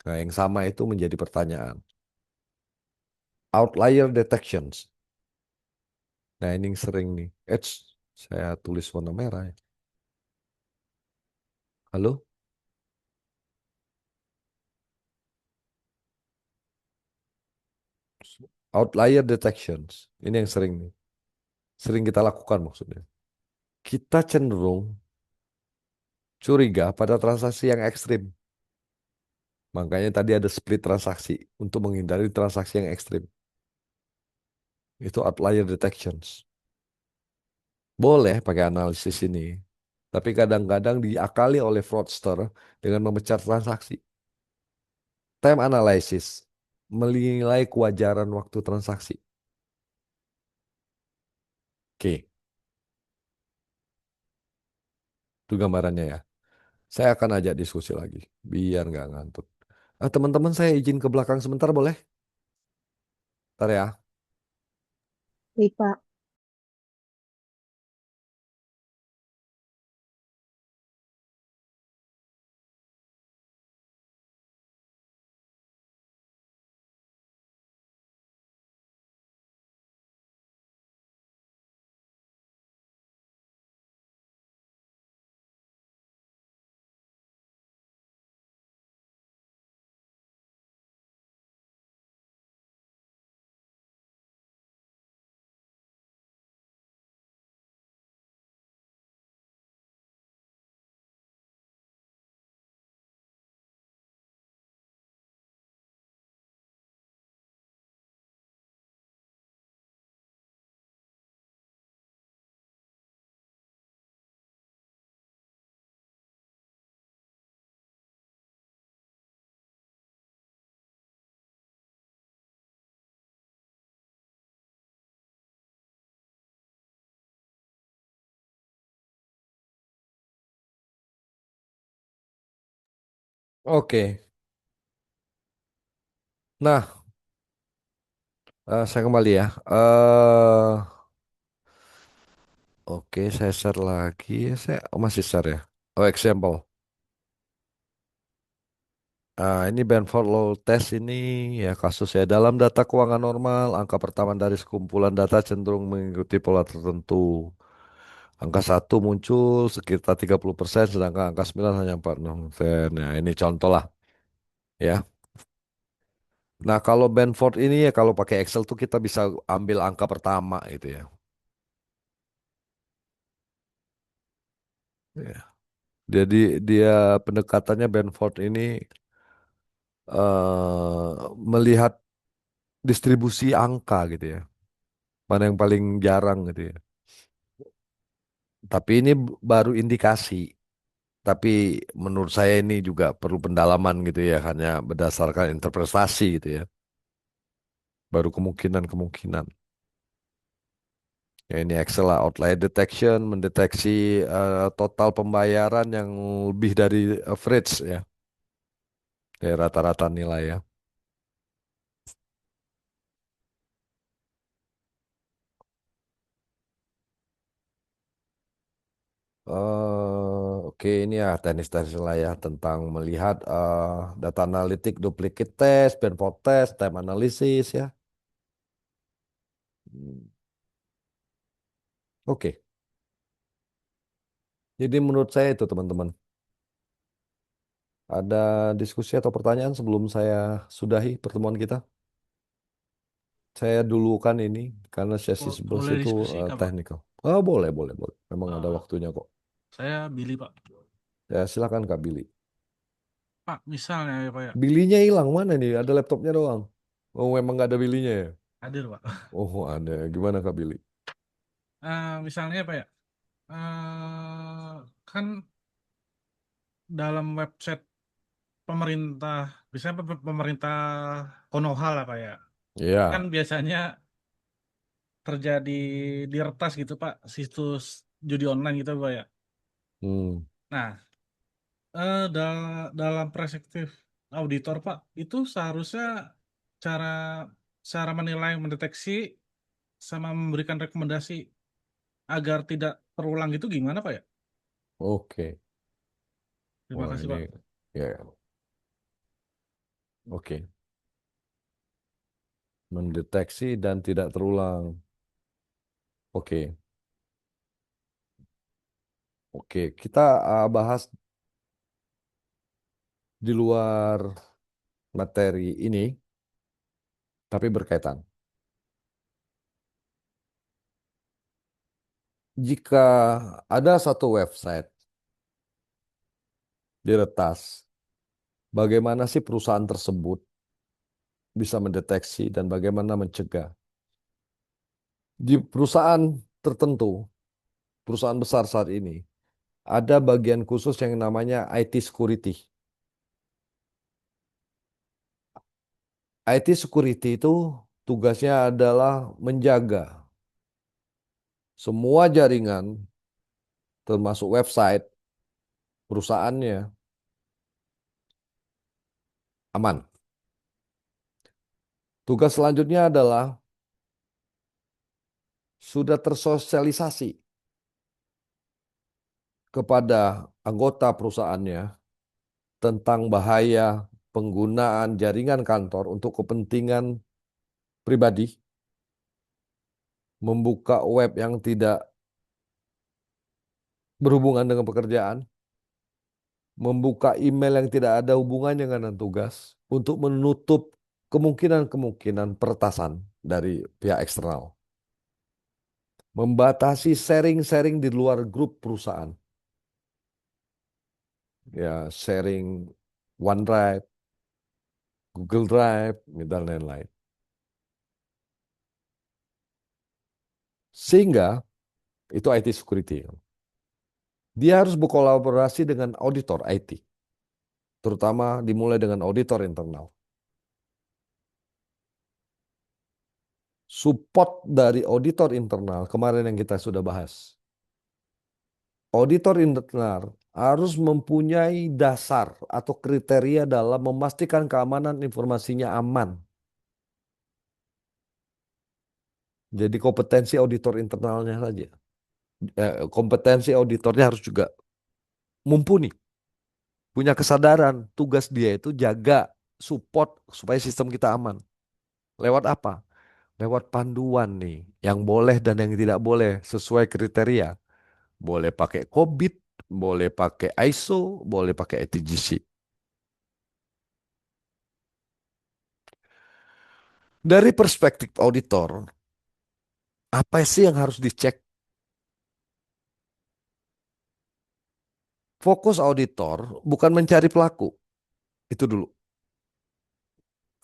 Nah, yang sama itu menjadi pertanyaan. Outlier detections. Nah, ini yang sering nih. Saya tulis warna merah ya. Halo? Outlier detections. Ini yang sering nih. Sering kita lakukan maksudnya. Kita cenderung curiga pada transaksi yang ekstrim. Makanya tadi ada split transaksi untuk menghindari transaksi yang ekstrim. Itu outlier detections. Boleh pakai analisis ini. Tapi kadang-kadang diakali oleh fraudster dengan memecah transaksi. Time analysis. Menilai kewajaran waktu transaksi. Oke, itu gambarannya ya. Saya akan ajak diskusi lagi, biar nggak ngantuk. Teman-teman saya izin ke belakang sebentar boleh? Ntar ya. Baik, Pak. Oke. Nah, saya kembali ya. Oke, saya share lagi. Masih share ya. Oh, example. Ini Benford Law Test ini ya kasus ya. Dalam data keuangan normal, angka pertama dari sekumpulan data cenderung mengikuti pola tertentu. Angka satu muncul sekitar 30%, sedangkan angka 9 hanya 46%. Nah, ini contoh lah ya. Nah, kalau Benford ini ya kalau pakai Excel tuh kita bisa ambil angka pertama gitu ya. Ya. Jadi dia pendekatannya Benford ini melihat distribusi angka gitu ya. Mana yang paling jarang gitu ya. Tapi ini baru indikasi. Tapi menurut saya ini juga perlu pendalaman gitu ya. Hanya berdasarkan interpretasi gitu ya. Baru kemungkinan-kemungkinan. Ya ini Excel lah, outlier detection, mendeteksi total pembayaran yang lebih dari average ya. Ya rata-rata nilai ya. Oke, ini ya teknis-teknis lah ya tentang melihat data analitik, duplicate test, benchmark test, time analysis ya. Hmm, Oke, jadi menurut saya itu teman-teman. Ada diskusi atau pertanyaan sebelum saya sudahi pertemuan kita? Saya dulukan ini karena sesi 11 Boleh itu diskusi nggak, Pak? technical. Oh boleh, boleh, boleh. Memang ada Eh, waktunya kok. saya Billy, Pak. Ya silakan Kak Billy. Pak, misalnya ya, Pak ya. Bilinya hilang mana nih? Ada laptopnya doang. Oh memang nggak ada bilinya ya? Hadir, Pak. Oh ada. Gimana Kak Billy? Misalnya Pak ya. Kan dalam website pemerintah, biasanya pemerintah Konoha lah, Pak ya. Kan Ya. biasanya terjadi diretas gitu, Pak, situs judi online gitu, Pak ya. Hmm. Nah, dalam perspektif auditor, Pak, itu seharusnya cara cara menilai, mendeteksi, sama memberikan rekomendasi agar tidak terulang itu gimana, Pak ya? Oke. Terima Wah kasih, ini Pak. ya oke. Mendeteksi dan tidak terulang. Oke. Oke. Kita bahas di luar materi ini, tapi berkaitan. Jika ada satu website diretas, bagaimana sih perusahaan tersebut bisa mendeteksi dan bagaimana mencegah? Di perusahaan tertentu, perusahaan besar saat ini, ada bagian khusus yang namanya IT security. IT security itu tugasnya adalah menjaga semua jaringan, termasuk website perusahaannya, aman. Tugas selanjutnya adalah sudah tersosialisasi kepada anggota perusahaannya tentang bahaya penggunaan jaringan kantor untuk kepentingan pribadi, membuka web yang tidak berhubungan dengan pekerjaan, membuka email yang tidak ada hubungannya dengan tugas, untuk menutup kemungkinan-kemungkinan peretasan dari pihak eksternal. Membatasi sharing-sharing di luar grup perusahaan. Ya, sharing OneDrive, Google Drive, dan lain-lain. Sehingga itu IT security. Dia harus berkolaborasi dengan auditor IT, terutama dimulai dengan auditor internal. Support dari auditor internal kemarin yang kita sudah bahas. Auditor internal harus mempunyai dasar atau kriteria dalam memastikan keamanan informasinya aman. Jadi kompetensi auditor internalnya saja. Kompetensi auditornya harus juga mumpuni. Punya kesadaran, tugas dia itu jaga, support supaya sistem kita aman. Lewat apa? Lewat panduan nih, yang boleh dan yang tidak boleh sesuai kriteria. Boleh pakai COBIT, boleh pakai ISO, boleh pakai ITGC. Dari perspektif auditor, apa sih yang harus dicek? Fokus auditor bukan mencari pelaku. Itu dulu.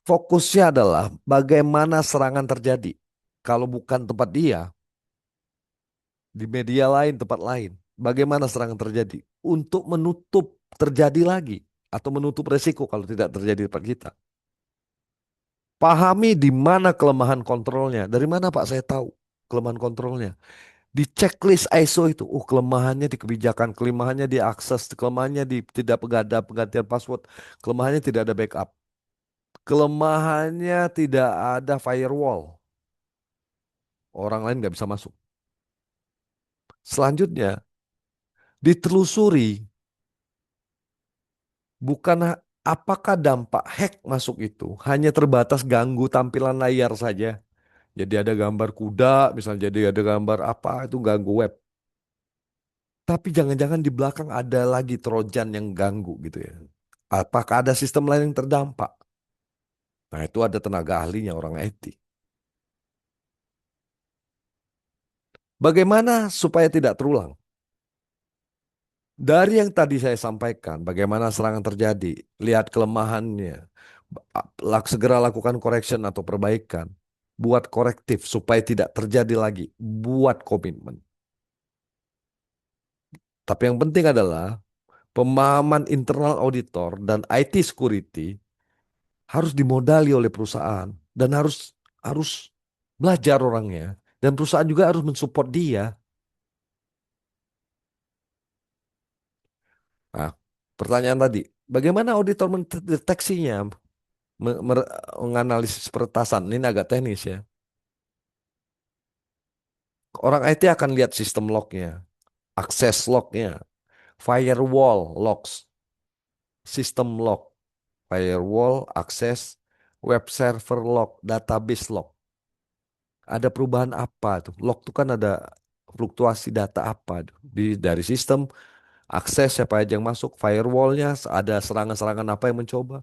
Fokusnya adalah bagaimana serangan terjadi. Kalau bukan tempat dia, di media lain, tempat lain. Bagaimana serangan terjadi? Untuk menutup terjadi lagi. Atau menutup resiko kalau tidak terjadi di tempat kita. Pahami di mana kelemahan kontrolnya. Dari mana Pak saya tahu kelemahan kontrolnya? Di checklist ISO itu, kelemahannya di kebijakan, kelemahannya di akses, kelemahannya di tidak ada penggantian password, kelemahannya tidak ada backup, kelemahannya tidak ada firewall, orang lain nggak bisa masuk. Selanjutnya, ditelusuri bukan apakah dampak hack masuk itu hanya terbatas ganggu tampilan layar saja. Jadi ada gambar kuda, misalnya jadi ada gambar apa itu ganggu web. Tapi jangan-jangan di belakang ada lagi trojan yang ganggu gitu ya. Apakah ada sistem lain yang terdampak? Nah, itu ada tenaga ahlinya orang IT. Bagaimana supaya tidak terulang? Dari yang tadi saya sampaikan, bagaimana serangan terjadi, lihat kelemahannya, segera lakukan correction atau perbaikan, buat korektif supaya tidak terjadi lagi, buat komitmen. Tapi yang penting adalah pemahaman internal auditor dan IT security harus dimodali oleh perusahaan dan harus harus belajar orangnya dan perusahaan juga harus mensupport dia. Nah, pertanyaan tadi, bagaimana auditor mendeteksinya, menganalisis peretasan? Ini agak teknis ya. Orang IT akan lihat sistem lognya, akses lognya, firewall logs, sistem log, firewall, akses, web server log, database log. Ada perubahan apa tuh? Log itu kan ada fluktuasi data apa tuh? Dari sistem, akses siapa aja yang masuk, firewallnya, ada serangan-serangan apa yang mencoba.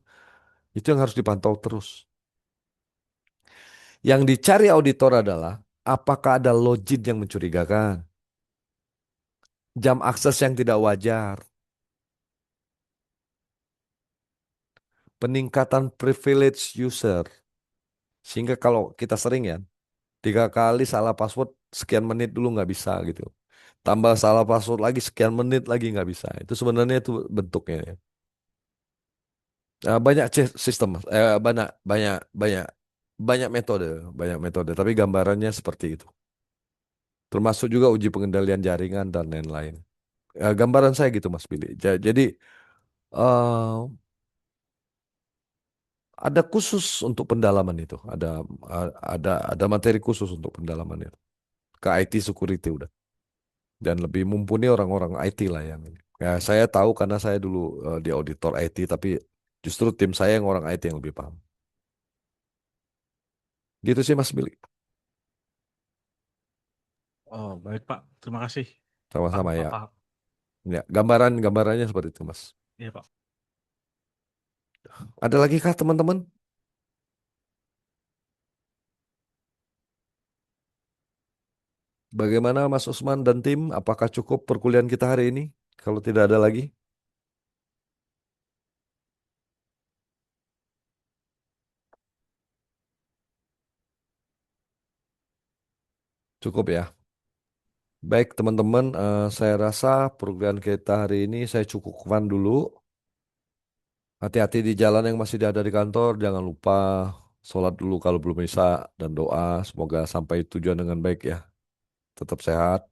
Itu yang harus dipantau terus. Yang dicari auditor adalah apakah ada login yang mencurigakan, jam akses yang tidak wajar, peningkatan privilege user. Sehingga kalau kita sering ya, 3 kali salah password sekian menit dulu nggak bisa gitu. Tambah salah password lagi sekian menit lagi nggak bisa. Itu sebenarnya itu bentuknya ya. Banyak sistem, banyak banyak banyak banyak metode, banyak metode. Tapi gambarannya seperti itu. Termasuk juga uji pengendalian jaringan dan lain-lain. Gambaran saya gitu Mas Billy. Jadi eh, ada khusus untuk pendalaman itu. Ada materi khusus untuk pendalaman itu. Ke IT security udah. Dan lebih mumpuni orang-orang IT lah yang ini. Ya, saya tahu karena saya dulu di auditor IT, tapi justru tim saya yang orang IT yang lebih paham. Gitu sih Mas Billy. Oh, baik Pak. Terima kasih. Paham, Sama-sama Pak, ya. paham. Ya, gambarannya seperti itu Mas. Iya, Pak. Ada lagi kah teman-teman? Bagaimana Mas Usman dan tim? Apakah cukup perkuliahan kita hari ini? Kalau tidak ada lagi, cukup ya. Baik teman-teman, saya rasa perkuliahan kita hari ini saya cukupkan dulu. Hati-hati di jalan yang masih ada di kantor. Jangan lupa sholat dulu kalau belum bisa dan doa. Semoga sampai tujuan dengan baik ya. Tetap sehat.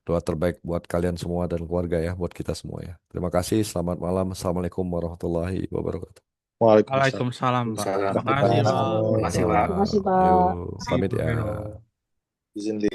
doa terbaik buat kalian semua dan keluarga ya, buat kita semua ya. Terima kasih, selamat malam. Assalamualaikum warahmatullahi wabarakatuh. Waalaikumsalam, Pak. Waalaikumsalam. Terima kasih, Pak. Terima kasih, Pak. Terima kasih, Pak. Yuk, pamit ya. Yuk. Izin di